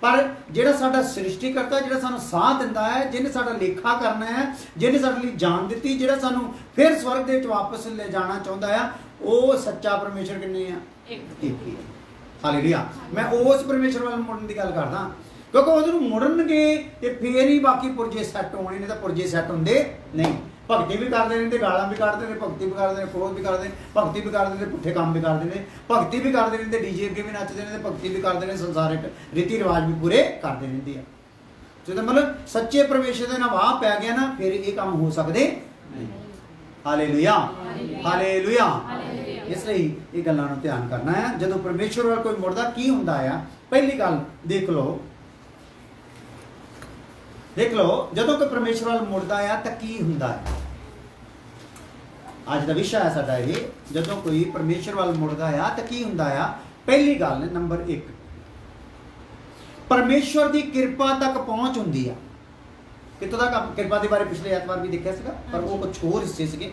[SPEAKER 1] ਪਰ ਜਿਹੜਾ ਸਾਡਾ ਸ੍ਰਿਸ਼ਟੀਕਰਤਾ, ਜਿਹੜਾ ਸਾਨੂੰ ਸਾਹ ਦਿੰਦਾ ਹੈ, ਜਿਹਨੇ ਸਾਡਾ ਲੇਖਾ ਕਰਨਾ ਹੈ, ਜਿਹਨੇ ਸਾਡੇ ਲਈ ਜਾਨ ਦਿੱਤੀ, ਜਿਹੜਾ ਸਾਨੂੰ ਫਿਰ ਸਵਰਗ ਦੇ ਵਿੱਚ ਵਾਪਸ ਲੈ ਜਾਣਾ ਚਾਹੁੰਦਾ ਆ, ਉਹ ਸੱਚਾ ਪਰਮੇਸ਼ਰ ਕਿੰਨੇ ਆ? ਇੱਕ ਹੀ ਆ। ਹਾਲੇਲੂਇਆ। ਮੈਂ ਉਸ ਪਰਮੇਸ਼ਰ ਵੱਲ ਮੁੜਨ ਦੀ ਗੱਲ ਕਰਦਾ, ਕਿਉਂਕਿ ਉਹਦੇ ਨੂੰ ਮੁੜਨਗੇ ਤੇ ਫੇਰ ਹੀ ਬਾਕੀ ਪੁਰਜੇ ਸੈੱਟ ਹੋਣੇ, ਨਹੀਂ ਤਾਂ ਪੁਰਜੇ ਸੈੱਟ ਹੁੰਦੇ ਨਹੀਂ। ਭਗਤੀ ਵੀ ਕਰਦੇ ਨੇ ਤੇ ਗਾਲਾਂ ਵੀ ਕੱਢਦੇ ਨੇ, ਭਗਤੀ ਵੀ ਕਰਦੇ ਨੇ, ਕ੍ਰੋਧ ਵੀ ਕਰਦੇ ਨੇ, ਭਗਤੀ ਵੀ ਕਰਦੇ ਨੇ, ਪੁੱਠੇ ਕੰਮ ਵੀ ਕਰਦੇ ਨੇ, ਭਗਤੀ ਵੀ ਕਰਦੇ ਨੇ ਤੇ ਡੀਜੇ ਅੱਗੇ ਵੀ ਨੱਚਦੇ ਨੇ, ਤੇ ਭਗਤੀ ਵੀ ਕਰਦੇ ਨੇ, ਸੰਸਾਰਿਕ ਰੀਤੀ ਰਿਵਾਜ ਵੀ ਪੂਰੇ ਕਰਦੇ ਰਹਿੰਦੇ ਆ। ਜਦੋਂ ਮਤਲਬ ਸੱਚੇ ਪਰਮੇਸ਼ਰ ਦੇ ਨਾਲ ਵਾਹ ਪੈ ਗਿਆ ਨਾ, ਫਿਰ ਇਹ ਕੰਮ ਹੋ ਸਕਦੇ ਨਹੀਂ। Hallelujah, hallelujah. ਇਸ ਲਈ ਇਹ ਗੱਲਾਂ ਨੂੰ ਧਿਆਨ ਕਰਨਾ ਹੈ। ਜਦੋਂ ਪਰਮੇਸ਼ਰ ਵੱਲ ਕੋਈ ਮੁੜਦਾ ਕੀ ਹੁੰਦਾ ਆ? ਪਹਿਲੀ ਗੱਲ ਦੇਖ ਲਓ, ਜਦੋਂ ਕੋਈ ਪਰਮੇਸ਼ਰ ਵੱਲ ਮੁੜਦਾ ਆ ਤਾਂ ਕੀ ਹੁੰਦਾ ਹੈ? ਅੱਜ ਦਾ ਵਿਸ਼ਾ ਹੈ ਸਾਡਾ ਇਹ, ਜਦੋਂ ਕੋਈ ਪਰਮੇਸ਼ਰ ਵੱਲ ਮੁੜਦਾ ਆ ਤਾਂ ਕੀ ਹੁੰਦਾ ਆ? ਪਹਿਲੀ ਗੱਲ ਨੰਬਰ 1, ਪਰਮੇਸ਼ਰ ਦੀ ਕਿਰਪਾ ਤੱਕ ਪਹੁੰਚ ਹੁੰਦੀ ਆ। ਕਿਤੋਂ ਤੱਕ? ਕਿਰਪਾ ਦੇ ਬਾਰੇ ਪਿਛਲੇ ਐਤਵਾਰ ਵੀ ਦੇਖਿਆ ਸੀਗਾ, ਪਰ ਉਹ ਕੁਝ ਹੋਰ ਹਿੱਸੇ ਸੀਗੇ।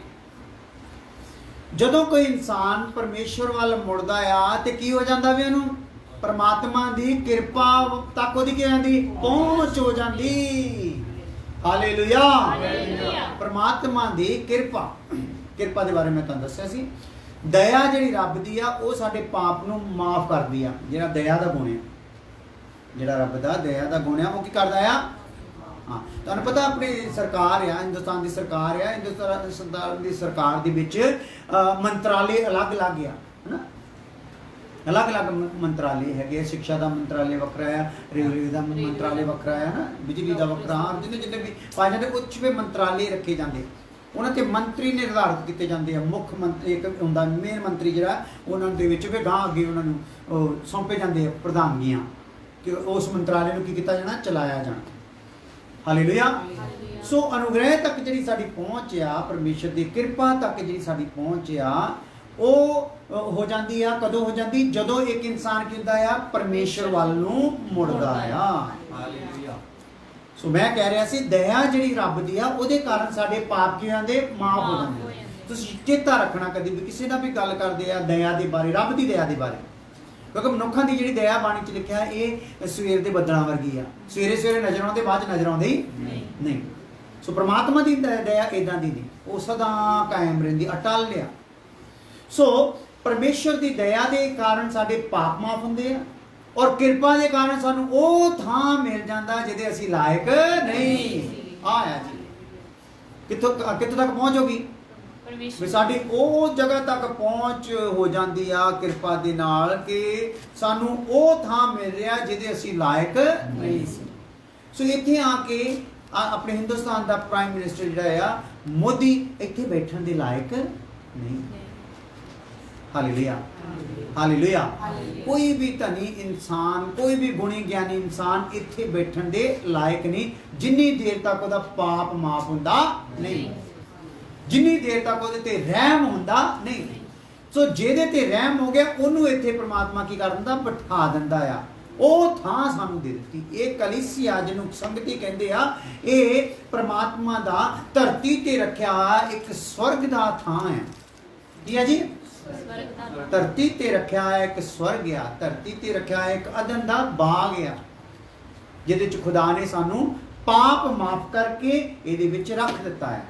[SPEAKER 1] ਜਦੋਂ ਕੋਈ ਇਨਸਾਨ ਪਰਮੇਸ਼ਰ ਵੱਲ ਮੁੜਦਾ ਆ ਤੇ ਕੀ ਹੋ ਜਾਂਦਾ ਵੀ ਉਹਨੂੰ? ਪਰਮਾਤਮਾ ਦੀ ਕਿਰਪਾ ਤੱਕ ਉਹਦੀ ਕੀ ਹੋ ਜਾਂਦੀ? ਪਹੁੰਚ ਹੋ ਜਾਂਦੀ। ਹਾਲੇਲੂਇਆ। ਪਰਮਾਤਮਾ ਦੀ ਕਿਰਪਾ ਦੇ ਬਾਰੇ ਮੈਂ ਤੁਹਾਨੂੰ ਦੱਸਿਆ ਸੀ। ਦਇਆ ਜਿਹੜੀ ਰੱਬ ਦੀ ਆ, ਉਹ ਸਾਡੇ ਪਾਪ ਨੂੰ ਮਾਫ ਕਰਦੀ ਆ। ਜਿਹੜਾ ਦਇਆ ਦਾ ਗੁਣ ਆ, ਜਿਹੜਾ ਰੱਬ ਦਾ ਦਇਆ ਦਾ ਗੁਣ ਆ, ਉਹ ਕੀ ਕਰਦਾ ਆ? ਹਾਂ, ਤੁਹਾਨੂੰ ਪਤਾ ਆਪਣੀ ਸਰਕਾਰ ਆ, ਹਿੰਦੁਸਤਾਨ ਦੀ ਸਰਕਾਰ ਆ, ਹਿੰਦੁਸਤਾਨ ਦੀ ਸਰਕਾਰ ਦੇ ਵਿੱਚ ਮੰਤਰਾਲੇ ਅਲੱਗ-ਅਲੱਗ ਆ, ਹਨਾ? ਅਲੱਗ-ਅਲੱਗ ਮੰਤਰਾਲੇ ਹੈਗੇ। ਸਿੱਖਿਆ ਦਾ ਮੰਤਰਾਲੇ ਵੱਖਰਾ ਆ, ਰੇਲਵੇ ਦਾ ਮੰਤਰਾਲੇ ਵੱਖਰਾ ਹੈ ਨਾ, ਬਿਜਲੀ ਦਾ ਵੱਖਰਾ, ਜਿੰਨੇ ਵੀ ਪਾਏ ਜਾਂਦੇ ਉੱਚ ਵੀ ਮੰਤਰਾਲੇ ਰੱਖੇ ਜਾਂਦੇ। ਉਹਨਾਂ ਤੇ ਮੰਤਰੀ ਨਿਰਧਾਰਿਤ ਕੀਤੇ ਜਾਂਦੇ ਆ। ਮੁੱਖ ਮੰਤਰੀ ਇੱਕ ਹੁੰਦਾ, ਮੇਨ ਮੰਤਰੀ ਜਿਹੜਾ, ਉਹਨਾਂ ਦੇ ਵਿੱਚ ਵੀ ਗਾਂ ਅੱਗੇ ਉਹਨਾਂ ਨੂੰ ਸੌਂਪੇ ਜਾਂਦੇ ਆ ਪ੍ਰਧਾਨਗੀਆਂ, ਕਿ ਉਸ ਮੰਤਰਾਲੇ ਨੂੰ ਕੀ ਕੀਤਾ ਜਾਣਾ? ਚਲਾਇਆ ਜਾਣਾ। ਹਾਲੇਲੂਇਆ। ਸੋ ਅਨੁਗ੍ਰਹਿ ਤੱਕ ਜਿਹੜੀ ਸਾਡੀ ਪਹੁੰਚ ਆ, ਪਰਮੇਸ਼ਰ ਦੀ ਕਿਰਪਾ ਤੱਕ ਜਿਹੜੀ ਸਾਡੀ ਪਹੁੰਚ ਆ, ਉਹ ਹੋ ਜਾਂਦੀ ਆ। ਕਦੋਂ ਹੋ ਜਾਂਦੀ? ਜਦੋਂ ਇੱਕ ਇਨਸਾਨ ਕੀ ਹੁੰਦਾ ਆ? ਪਰਮੇਸ਼ਰ ਵੱਲ ਨੂੰ ਮੁੜਦਾ ਆ। ਹਾਲੇਲੂਇਆ। ਸੋ ਮੈਂ ਕਹਿ ਰਿਹਾ ਸੀ, ਦਇਆ ਜਿਹੜੀ ਰੱਬ ਦੀ ਆ, ਉਹਦੇ ਕਾਰਨ ਸਾਡੇ ਪਾਪ ਕੀ ਜਾਂਦੇ? ਮਾਫ ਹੋ ਜਾਂਦੇ। ਤੁਸੀਂ ਚੇਤਾ ਰੱਖਣਾ, ਕਦੀ ਵੀ ਕਿਸੇ ਨਾਲ ਵੀ ਗੱਲ ਕਰਦੇ ਆ ਦਇਆ ਦੇ ਬਾਰੇ, ਰੱਬ ਦੀ ਦਇਆ ਦੇ ਬਾਰੇ, ਕਿਉਂਕਿ ਮਨੁੱਖਾਂ ਦੀ ਜਿਹੜੀ ਦਇਆ ਬਾਣੀ 'ਚ ਲਿਖਿਆ, ਇਹ ਸਵੇਰ ਦੇ ਬੱਦਲਾਂ ਵਰਗੀ ਆ। ਸਵੇਰੇ ਸਵੇਰੇ ਨਜ਼ਰ ਆਉਂਦੇ, ਬਾਅਦ 'ਚ ਨਜ਼ਰ ਆਉਂਦੇ ਹੀ ਨਹੀਂ। ਸੋ ਪਰਮਾਤਮਾ ਦੀ ਦਇਆ ਇਦਾਂ ਦੀ ਨਹੀਂ, ਉਹ ਸਦਾ ਕਾਇਮ ਰਹਿੰਦੀ, ਅਟਲ ਆ। ਸੋ ਪਰਮੇਸ਼ਰ ਦੀ ਦਇਆ ਦੇ ਕਾਰਨ ਸਾਡੇ ਪਾਪ ਮਾਫ ਹੁੰਦੇ ਆ, ਔਰ ਕਿਰਪਾ ਦੇ ਕਾਰਨ ਸਾਨੂੰ ਉਹ ਥਾਂ ਮਿਲ ਜਾਂਦਾ ਜਿਹਦੇ ਅਸੀਂ ਲਾਇਕ ਨਹੀਂ। ਆਇਆ ਜੀ, ਕਿੱਥੋਂ ਤੱਕ ਪਹੁੰਚ ਹੋਗੀ? ਵੀ ਸਾਡੀ ਉਹ ਜਗ੍ਹਾ ਤੱਕ ਪਹੁੰਚ ਹੋ ਜਾਂਦੀ ਆ ਕਿਰਪਾ ਦੇ ਨਾਲ, ਕਿ ਸਾਨੂੰ ਉਹ ਥਾਂ ਮਿਲ ਰਿਹਾ ਜਿਹਦੇ ਅਸੀਂ ਲਾਇਕ ਨਹੀਂ ਸੀ। ਸੋ ਇੱਥੇ ਆ ਕੇ ਆਪਣੇ ਹਿੰਦੁਸਤਾਨ ਦਾ ਪ੍ਰਾਈਮ ਮਿਨਿਸਟਰ ਜਿਹੜਾ ਆ ਮੋਦੀ, ਇੱਥੇ ਬੈਠਣ ਦੇ ਲਾਇਕ ਨਹੀਂ। Hallelujah, hallelujah. ਕੋਈ ਵੀ ਧਨੀ ਇਨਸਾਨ, ਕੋਈ ਵੀ ਗੁਣੀ ਗਿਆਨੀ ਇਨਸਾਨ ਇੱਥੇ ਬੈਠਣ ਦੇ ਲਾਇਕ ਨਹੀਂ, ਜਿੰਨੀ ਦੇਰ ਤੱਕ ਉਹਦਾ ਪਾਪ ਮਾਫ ਹੁੰਦਾ ਨਹੀਂ, ਜਿੰਨੀ ਦੇਰ ਤੱਕ ਉਹਦੇ ਤੇ ਰਹਿਮ ਹੁੰਦਾ ਨਹੀਂ। ਸੋ ਜਿਹਦੇ ਤੇ ਰਹਿਮ ਹੋ ਗਿਆ, ਉਹਨੂੰ ਇੱਥੇ ਪ੍ਰਮਾਤਮਾ ਕੀ ਕਰ ਦਿੰਦਾ? ਬਿਠਾ ਦਿੰਦਾ ਆ। ਉਹ ਥਾਂ ਸਾਨੂੰ ਦੇ ਦਿੱਤੀ। ਇਹ ਕਲੀਸਿਆ ਜਿਹਨੂੰ ਸੰਗਤੀ ਕਹਿੰਦੇ ਆ, ਇਹ ਪ੍ਰਮਾਤਮਾ ਦਾ ਧਰਤੀ ਤੇ ਰੱਖਿਆ ਇੱਕ ਸਵਰਗ ਦਾ ਥਾਂ ਹੈ। ਕੀ ਹੈ ਜੀ? ਧਰਤੀ ਤੇ ਰੱਖਿਆ ਹੈ ਇੱਕ ਸਵਰਗ ਆ, ਧਰਤੀ ਤੇ ਰੱਖਿਆ ਹੈ ਇੱਕ ਅਦਨ ਦਾ ਬਾਗ ਆ, ਜਿਹਦੇ ਚ ਖੁਦਾ ਨੇ ਸਾਨੂੰ ਪਾਪ ਮਾਫ ਕਰਕੇ ਇਹਦੇ ਵਿੱਚ ਰੱਖ ਦਿੱਤਾ ਹੈ।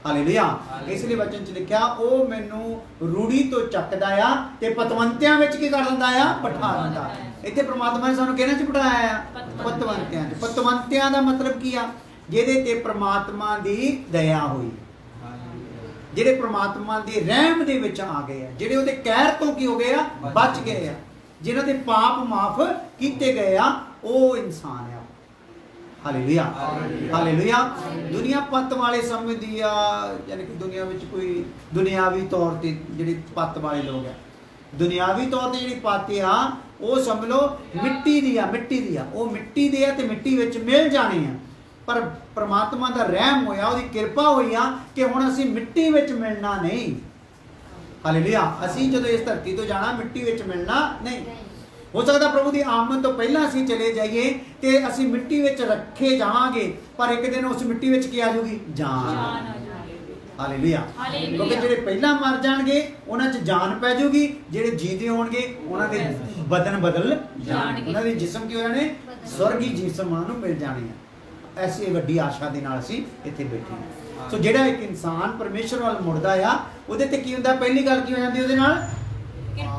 [SPEAKER 1] ਹਾਲੇਲੂਇਆ। ਇਸ ਲਈ ਵਚਨ ਚ ਲਿਖਿਆ, ਉਹ ਮੈਨੂੰ ਰੂੜੀ ਤੋਂ ਚੱਕਦਾ ਆ ਤੇ ਪਤਵੰਤਿਆਂ ਵਿੱਚ ਕੀ ਕਰ ਦਿੰਦਾ ਆ? ਬਿਠਾ ਦਿੰਦਾ। ਇੱਥੇ ਪ੍ਰਮਾਤਮਾ ਨੇ ਸਾਨੂੰ ਕਿਹਨਾਂ ਚ ਬਿਠਾਇਆ ਆ? ਪਤਵੰਤਿਆਂ ਚ। ਪਤਵੰਤਿਆਂ ਦਾ ਮਤਲਬ ਕੀ ਆ? ਜਿਹਦੇ ਤੇ ਪ੍ਰਮਾਤਮਾ ਦੀ ਦਇਆ ਹੋਈ, ਜਿਹੜੇ ਪ੍ਰਮਾਤਮਾ ਦੇ ਰਹਿਮ ਦੇ ਵਿੱਚ ਆ ਗਏ ਆ, ਜਿਹੜੇ ਉਹਦੇ ਕਹਿਰ ਤੋਂ ਕੀ ਹੋ ਗਏ ਆ? ਬਚ ਗਏ ਆ, ਜਿਨ੍ਹਾਂ ਦੇ ਪਾਪ ਮਾਫ ਕੀਤੇ ਗਏ ਆ, ਉਹ ਇਨਸਾਨ ਆ। Hallelujah, hallelujah. ਦੁਨੀਆ ਪੱਤ ਵਾਲੇ ਸਮਝਦੀ ਆ, ਯਾਨੀ ਕਿ ਦੁਨੀਆ ਵਿੱਚ ਕੋਈ ਦੁਨਿਆਵੀ ਤੌਰ ਤੇ ਜਿਹੜੇ ਪੱਤ ਵਾਲੇ ਲੋਕ ਆ, ਦੁਨਿਆਵੀ ਤੌਰ ਤੇ ਜਿਹੜੀ ਪੱਤ ਆ, ਉਹ ਸਮਝ ਲਓ ਮਿੱਟੀ ਦੀ ਆ, ਮਿੱਟੀ ਦੀ ਆ। ਉਹ ਮਿੱਟੀ ਦੇ ਆ ਤੇ ਮਿੱਟੀ ਵਿੱਚ ਮਿਲ ਜਾਣੇ ਆ। ਪਰ ਪ੍ਰਮਾਤਮਾ ਦਾ ਰਹਿਮ ਹੋਇਆ, ਉਹਦੀ ਕਿਰਪਾ ਹੋਈ ਆ ਕਿ ਹੁਣ ਅਸੀਂ ਮਿੱਟੀ ਵਿੱਚ ਮਿਲਣਾ ਨਹੀਂ। ਹਾਲੇਲੂਇਆ। ਅਸੀਂ ਜਦੋਂ ਇਸ ਧਰਤੀ ਤੋਂ ਜਾਣਾ ਮਿੱਟੀ ਵਿੱਚ ਮਿਲਣਾ ਨਹੀਂ। ਹੋ ਸਕਦਾ ਪ੍ਰਭੂ ਦੀ ਆਮਦ ਤੋਂ ਪਹਿਲਾਂ ਅਸੀਂ ਚਲੇ ਜਾਈਏ ਤੇ ਅਸੀਂ ਮਿੱਟੀ ਵਿੱਚ ਰੱਖੇ ਜਾਵਾਂਗੇ, ਪਰ ਇੱਕ ਦਿਨ ਉਸ ਮਿੱਟੀ ਵਿੱਚ ਕੀ ਆ ਜਾਊਗੀ? ਜਾਨ। ਹਾਲੇਲੂਇਆ। ਕਿਉਂਕਿ ਜਿਹੜੇ ਪਹਿਲਾਂ ਮਰ ਜਾਣਗੇ ਉਹਨਾਂ 'ਚ ਜਾਨ ਪੈ ਜਾਊਗੀ, ਜਿਹੜੇ ਜੀਂਦੇ ਹੋਣਗੇ ਉਹਨਾਂ ਦੇ ਬਦਨ ਬਦਲ ਜਾਣਗੇ, ਉਹਨਾਂ ਦੇ ਜਿਸਮ ਕੀ ਹੋ ਜਾਣੇ? ਸਵਰਗੀ ਜਿਸਮ ਉਹਨਾਂ ਨੂੰ ਮਿਲ ਜਾਣੇ ਆ। ਐਸੀ ਵੱਡੀ ਆਸ਼ਾ ਦੇ ਨਾਲ ਅਸੀਂ ਇੱਥੇ ਬੈਠੇ ਹਾਂ। ਸੋ ਜਿਹੜਾ ਇੱਕ ਇਨਸਾਨ ਪਰਮੇਸ਼ਰ ਵੱਲ ਮੁੜਦਾ ਆ, ਉਹਦੇ ਤੇ ਕੀ ਹੁੰਦਾ? ਪਹਿਲੀ ਗੱਲ ਕੀ ਹੋ ਜਾਂਦੀ ਉਹਦੇ ਨਾਲ?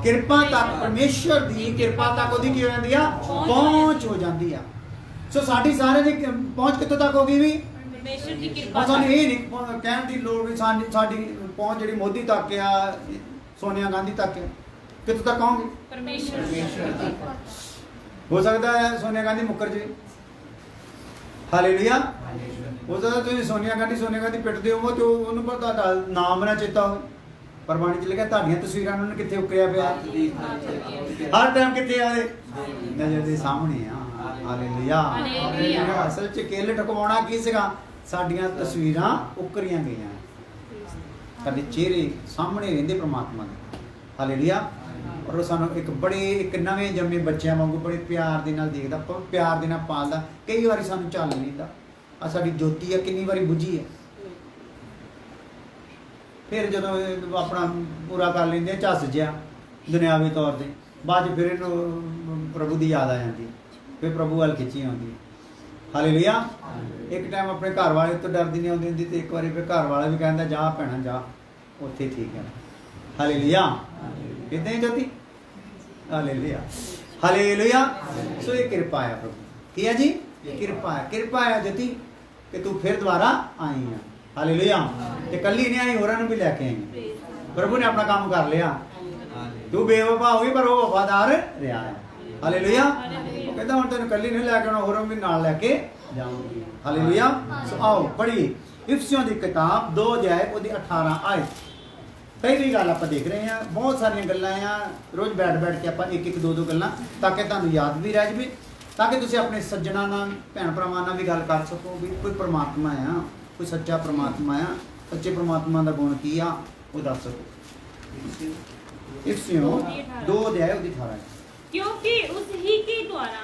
[SPEAKER 1] ਕਿਰਪਾ ਤੱਕ, ਪਰਮੇਸ਼ਰ ਦੀ ਕਿਰਪਾ ਤੱਕ ਉਹਦੀ ਕੀ ਹੋ ਜਾਂਦੀ ਆ? ਪਹੁੰਚ ਹੋ ਜਾਂਦੀ ਆ। ਸੋ ਸਾਡੀ ਸਾਰਿਆਂ ਦੀ ਪਹੁੰਚ ਕਿੱਥੋਂ ਤੱਕ ਹੋ ਗਈ ਵੀ? ਪਰਮੇਸ਼ਰ ਦੀ ਕਿਰਪਾ। ਸਾਨੂੰ ਇਹ ਨਹੀਂ ਕਹਿਣ ਦੀ ਲੋੜ ਵੀ ਸਾਡੀ ਪਹੁੰਚ ਜਿਹੜੀ ਮੋਦੀ ਤੱਕ ਆ, ਸੋਨੀਆ ਗਾਂਧੀ ਤੱਕ ਆ, ਕਿੱਥੋਂ ਤੱਕ ਆਉਂਗੇ? ਪਰਮੇਸ਼ਰ। ਹੋ ਸਕਦਾ ਹੈ ਸੋਨੀਆ ਗਾਂਧੀ ਮੁੱਕਰ ਜੇ, ਹਾਲੇਲੂਇਆ। ਹੋ ਸਕਦਾ ਤੁਸੀਂ ਸੋਨੀਆ ਗਾਂਧੀ ਪਿੱਟਦੇ ਹੋ ਤੇ ਉਹਨੂੰ ਪਰ ਤੁਹਾਡਾ ਨਾਮ ਨਾ ਚੇਤਾ ਹੋਵੇ, ਪਰ ਬਾਣੀ ਚ ਲਿਖਿਆ ਤੁਹਾਡੀਆਂ ਤਸਵੀਰਾਂ ਉਹਨਾਂ ਨੇ ਕਿੱਥੇ ਉਕਰਿਆ ਪਿਆ? ਹਰ ਟਾਈਮ ਕਿੱਥੇ ਆਏ? ਨਜ਼ਰ ਦੇ ਸਾਹਮਣੇ ਆ। ਹਾਲੇਲੂਇਆ। ਅਸਲ ਚ ਕੇਲੇ ਟਕਵਾਉਣਾ ਕੀ ਸੀਗਾ? ਸਾਡੀਆਂ ਤਸਵੀਰਾਂ ਉਕਰੀਆਂ ਗਈਆਂ, ਸਾਡੇ ਚਿਹਰੇ ਸਾਹਮਣੇ ਰਹਿੰਦੇ ਪ੍ਰਮਾਤਮਾ ਦੇ। ਹਾਲੇਲੂਇਆ। ਔਰ ਉਹ ਸਾਨੂੰ ਇੱਕ ਨਵੇਂ ਜੰਮੇ ਬੱਚਿਆਂ ਵਾਂਗੂ ਬੜੇ ਪਿਆਰ ਦੇ ਨਾਲ ਦੇਖਦਾ, ਪਿਆਰ ਦੇ ਨਾਲ ਪਾਲਦਾ। ਕਈ ਵਾਰੀ ਸਾਨੂੰ ਚੱਲ ਨਹੀਂ ਦਿੰਦਾ, ਆ ਸਾਡੀ ਜੋਤੀ ਆ ਕਿੰਨੀ ਵਾਰੀ ਬੁਝੀ ਹੈ। ਫਿਰ ਜਦੋਂ ਆਪਣਾ ਪੂਰਾ ਕਰ ਲੈਂਦੇ ਝੱਸ ਜਿਹਾ ਦੁਨਿਆਵੀ ਤੌਰ ਤੇ, ਬਾਅਦ 'ਚ ਫਿਰ ਇਹਨੂੰ ਪ੍ਰਭੂ ਦੀ ਯਾਦ ਆ ਜਾਂਦੀ, ਫਿਰ ਪ੍ਰਭੂ ਵੱਲ ਖਿੱਚੀ ਆਉਂਦੀ। ਹਾਲੇਲੂਇਆ। ਇੱਕ ਟਾਈਮ ਆਪਣੇ ਘਰ ਵਾਲੇ ਤੋਂ ਡਰਦੀ ਨਹੀਂ ਆਉਂਦੀ ਹੁੰਦੀ, ਤੇ ਇੱਕ ਵਾਰੀ ਫਿਰ ਘਰ ਵਾਲਾ ਵੀ ਕਹਿੰਦਾ ਜਾ ਭੈਣਾ ਜਾ, ਉੱਥੇ ਠੀਕ ਹੈ। ਹਾਲੇਲੂਇਆ। ਕਿੱਦਾਂ ਹੀ ਜੋਤੀ? ਹਾਲੇਲੂਇਆ। ਹਾਲੇਲੂਇਆ। ਸੋ ਇਹ ਕਿਰਪਾ ਹੈ ਪ੍ਰਭੂ ਕੀ ਹੈ ਜੀ? ਕਿਰਪਾ ਹੈ ਜੋਤੀ ਕਿ ਤੂੰ ਫਿਰ ਦੁਬਾਰਾ ਆਈ ਆ। ਹਾਲੇਲੂਇਆ। ਤੇ ਕੱਲੀ ਨਹੀਂ ਆਈ, ਹੋਰਾਂ ਨੂੰ ਵੀ ਲੈ ਕੇ ਆਈ। ਪ੍ਰਭੂ ਨੇ ਆਪਣਾ ਕੰਮ ਕਰ ਲਿਆ। ਤੂੰ ਬੇਵਫਾ ਹੋਈ ਪਰ ਉਹ ਵਫਾਦਾਰ ਰਿਹਾ ਹੈ। ਹਾਲੇਲੂਇਆ। ਉਹ ਕਹਿੰਦਾ ਹੁਣ ਤੈਨੂੰ ਕੱਲੀ ਨਹੀਂ ਲੈ ਕੇ ਆਉਣਾ, ਹੋਰਾਂ ਵੀ ਨਾਲ ਲੈ ਕੇ ਜਾਊਂਗੀ। ਹਾਲੇਲੂਇਆ। ਸੋ ਆਓ ਪੜ੍ਹੀਏ ਇਫਸੀਓਂ ਦੀ ਕਿਤਾਬ 2 ਅਧਿਆਇ ਉਹਦੀ 18 ਆਇਤ। ਪਹਿਲੀ ਗੱਲ ਆਪਾਂ ਦੇਖ ਰਹੇ ਹਾਂ, ਬਹੁਤ ਸਾਰੀਆਂ ਗੱਲਾਂ ਆ, ਰੋਜ਼ ਬੈਠ ਕੇ ਆਪਾਂ ਇੱਕ ਦੋ ਗੱਲਾਂ, ਤਾਂ ਕਿ ਤੁਹਾਨੂੰ ਯਾਦ ਵੀ ਰਹਿ ਜਾਵੇ, ਤਾਂ ਕਿ ਤੁਸੀਂ ਆਪਣੇ ਸੱਜਣਾ ਨਾਲ, ਭੈਣ ਭਰਾਵਾਂ ਨਾਲ ਵੀ ਗੱਲ ਕਰ ਸਕੋ ਵੀ ਕੋਈ ਪਰਮਾਤਮਾ ਆ, ਕੋਈ ਸੱਚਾ ਪਰਮਾਤਮਾ ਆ, ਸੱਚੇ ਪਰਮਾਤਮਾ ਦਾ ਗੁਣ ਕੀ ਆ ਉਹ ਦੱਸ ਸਕੋ। इफिसियों 2 अध्याय 18।
[SPEAKER 2] क्योंकि उस ही के द्वारा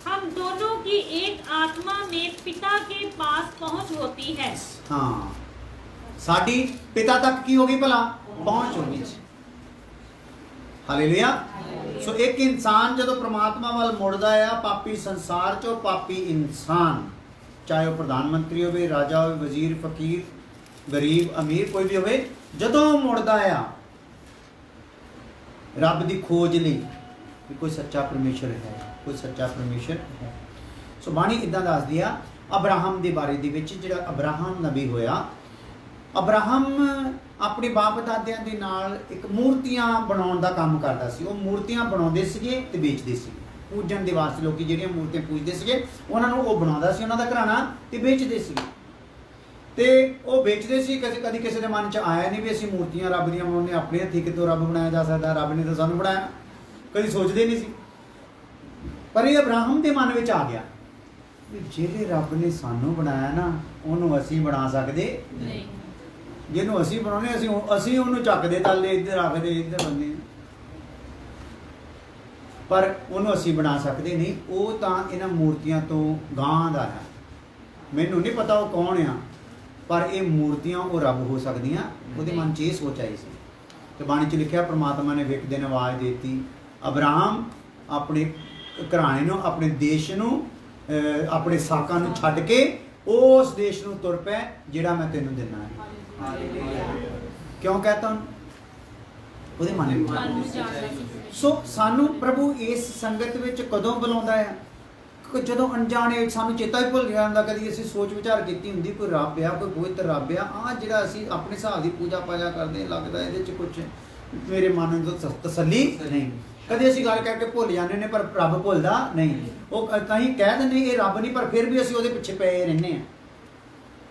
[SPEAKER 2] हम दोनों की एक आत्मा में पिता के पास पहुंच होती है।
[SPEAKER 1] हाँ, साडी पिता तक की होगी भला पहुंच होगी। हालेलुया। सो एक इंसान जदों परमात्मा वाल मुड़दा है, पापी संसार चो पापी इंसान, चाहे वह प्रधानमंत्री होवे, राजा होवे, वजीर, फकीर, गरीब, अमीर, कोई भी होवे, जदों मुड़दा है रब की खोज ਲਈ कि कोई सच्चा परमेश्वर है, कोई सच्चा परमेश्वर है। सो बाणी इदां दसदी आ अब्राहम के बारे दे विच, जिहड़ा अब्राहम नबी होया, अब्राहम अपने बाप दादियां दे नाल एक मूर्तियां बनाउण दा काम करदा सी। ਉਹ मूर्तियां बनाउंदे ਸੀਗੇ ਤੇ ਵੇਚਦੇ ਸੀ। पूजन ਦੇ वास्ते लोग ਜਿਹੜੀਆਂ मूर्तियां पूजदे ਸੀਗੇ ਉਹਨਾਂ ਨੂੰ ਉਹ ਬਣਾਉਂਦਾ ਸੀ, ਉਹਨਾਂ ਦਾ ਘਰਾਣਾ, ਤੇ ਵੇਚਦੇ ਸੀ। ਤੇ ਉਹ ਵੇਚਦੇ ਸੀ। ਕਦੀ ਕਿਸੇ ਦੇ ਮਨ 'ਚ ਆਇਆ ਨਹੀਂ ਵੀ ਅਸੀਂ ਮੂਰਤੀਆਂ ਰੱਬ ਦੀਆਂ ਬਣਾਉਂਦੇ, ਆਪਣੇ ਹੱਥੀਂ ਕਿਤੋਂ ਰੱਬ ਬਣਾਇਆ ਜਾ ਸਕਦਾ, ਰੱਬ ਨੇ ਤਾਂ ਸਾਨੂੰ ਬਣਾਇਆ, ਕਦੀ ਸੋਚਦੇ ਨਹੀਂ ਸੀ। ਪਰ ਇਹ ਅਬਰਾਹਮ ਦੇ ਮਨ ਵਿੱਚ ਆ ਗਿਆ ਵੀ ਜਿਹੜੇ ਰੱਬ ਨੇ ਸਾਨੂੰ ਬਣਾਇਆ ਨਾ, ਉਹਨੂੰ ਅਸੀਂ ਬਣਾ ਸਕਦੇ ਨਹੀਂ। ਜਿਹਨੂੰ ਅਸੀਂ ਬਣਾਉਣੇ, ਅਸੀਂ ਉਹਨੂੰ ਚੱਕਦੇ ਥੱਲੇ, ਇੱਧਰ ਰੱਖਦੇ, ਇੱਧਰ ਬੰਦੇ, ਪਰ ਉਹਨੂੰ ਅਸੀਂ ਬਣਾ ਸਕਦੇ ਨਹੀਂ। ਉਹ ਤਾਂ ਇਹਨਾਂ ਮੂਰਤੀਆਂ ਤੋਂ ਗਾਂ ਦਾ ਹੈ। ਮੈਨੂੰ ਨਹੀਂ ਪਤਾ ਉਹ ਕੌਣ ਆ, पर ये मूर्तियां वो रब हो सकदियां। ਉਹਦੇ मन 'ਚ ਇਹ सोच आई सी। तो बाणी 'ਚ लिखिया परमात्मा ने एक दिन आवाज़ देती, अब्राहम अपने घराने नूं, अपने देश नूं, अपने साकां नूं छड्ड के उस देश नूं तुर पै जिहड़ा मैं तैनूं दिना है। क्यों कहता ਉਹਦੇ मन ਵਿੱਚ। सो सानू प्रभु इस संगत विच कदों बुलाउंदा है? ਜਦੋਂ ਅਣਜਾਣੇ ਸਾਨੂੰ ਚੇਤਾ ਹੀ ਭੁੱਲ ਗਿਆ ਹੁੰਦਾ, ਕਦੀ ਅਸੀਂ ਸੋਚ ਵਿਚਾਰ ਕੀਤੀ ਹੁੰਦੀ ਕੋਈ ਰੱਬ ਆ, ਕੋਈ ਪਵਿੱਤਰ ਰੱਬ ਆ, ਜਿਹੜਾ ਅਸੀਂ ਆਪਣੇ ਹਿਸਾਬ ਦੀ ਪੂਜਾ ਪਾਜਾ ਕਰਦੇ, ਲੱਗਦਾ ਇਹਦੇ 'ਚ ਕੁਛ ਮੇਰੇ ਮਨ ਨੂੰ ਤਸੱਲੀ ਨਹੀਂ। ਕਦੇ ਅਸੀਂ ਗੱਲ ਕਰਕੇ ਭੁੱਲ ਜਾਂਦੇ ਨੇ, ਪਰ ਰੱਬ ਭੁੱਲਦਾ ਨਹੀਂ। ਉਹ ਕਹੀਂ ਕਹਿ ਦਿੰਦੇ ਇਹ ਰੱਬ ਨਹੀਂ, ਪਰ ਫਿਰ ਵੀ ਅਸੀਂ ਉਹਦੇ ਪਿੱਛੇ ਪਏ ਰਹਿੰਦੇ ਹਾਂ,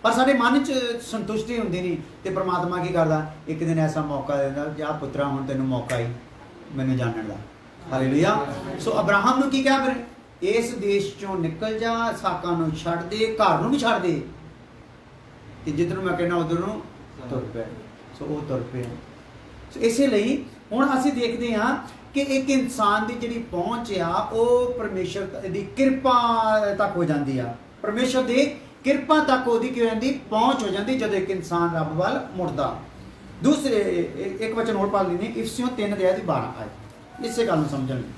[SPEAKER 1] ਪਰ ਸਾਡੇ ਮਨ 'ਚ ਸੰਤੁਸ਼ਟੀ ਹੁੰਦੀ ਨਹੀਂ। ਤੇ ਪ੍ਰਮਾਤਮਾ ਕੀ ਕਰਦਾ? ਇੱਕ ਦਿਨ ਐਸਾ ਮੌਕਾ ਦਿੰਦਾ, ਜਾ ਪੁੱਤਰਾ ਹੁਣ ਤੈਨੂੰ ਮੌਕਾ ਹੀ ਮੈਨੂੰ ਜਾਣਨ ਦਾ। ਹਾਲੇਲੂਇਆ। ਸੋ ਅਬਰਾਹਮ ਨੂੰ ਕੀ ਕਿਹਾ? ਫਿਰ इस देश चों निकल जा, साकां नूं छड्ड दे, घर नूं भी छड्ड दे, ते जिधर मैं कहना उधर नूं तुर पै। सो वो तुर पे। ਇਸੇ ਲਈ ਹੁਣ ਅਸੀਂ ਦੇਖਦੇ ਹਾਂ ਕਿ ਇੱਕ ਇਨਸਾਨ ਦੀ ਜਿਹੜੀ ਪਹੁੰਚ ਆ ਉਹ ਪਰਮੇਸ਼ਰ ਦੀ ਕਿਰਪਾ ਤੱਕ ਹੋ ਜਾਂਦੀ ਆ। ਪਰਮੇਸ਼ਰ ਦੀ ਕਿਰਪਾ ਤੱਕ ਉਹਦੀ ਕੀ ਹੋ ਜਾਂਦੀ, ਪਹੁੰਚ ਹੋ ਜਾਂਦੀ ਜਦੋਂ ਇੱਕ ਇਨਸਾਨ ਰੱਬ ਵੱਲ ਮੁੜਦਾ। ਦੂਸਰੇ ਇੱਕ ਵਚਨ ਹੋਰ ਪੜ੍ਹ ਲੈਂਦੇ, ਇਫਸੀਓਂ 3:12 ਆਏ, ਇਸੇ ਗੱਲ ਨੂੰ ਸਮਝਣ ਲਈ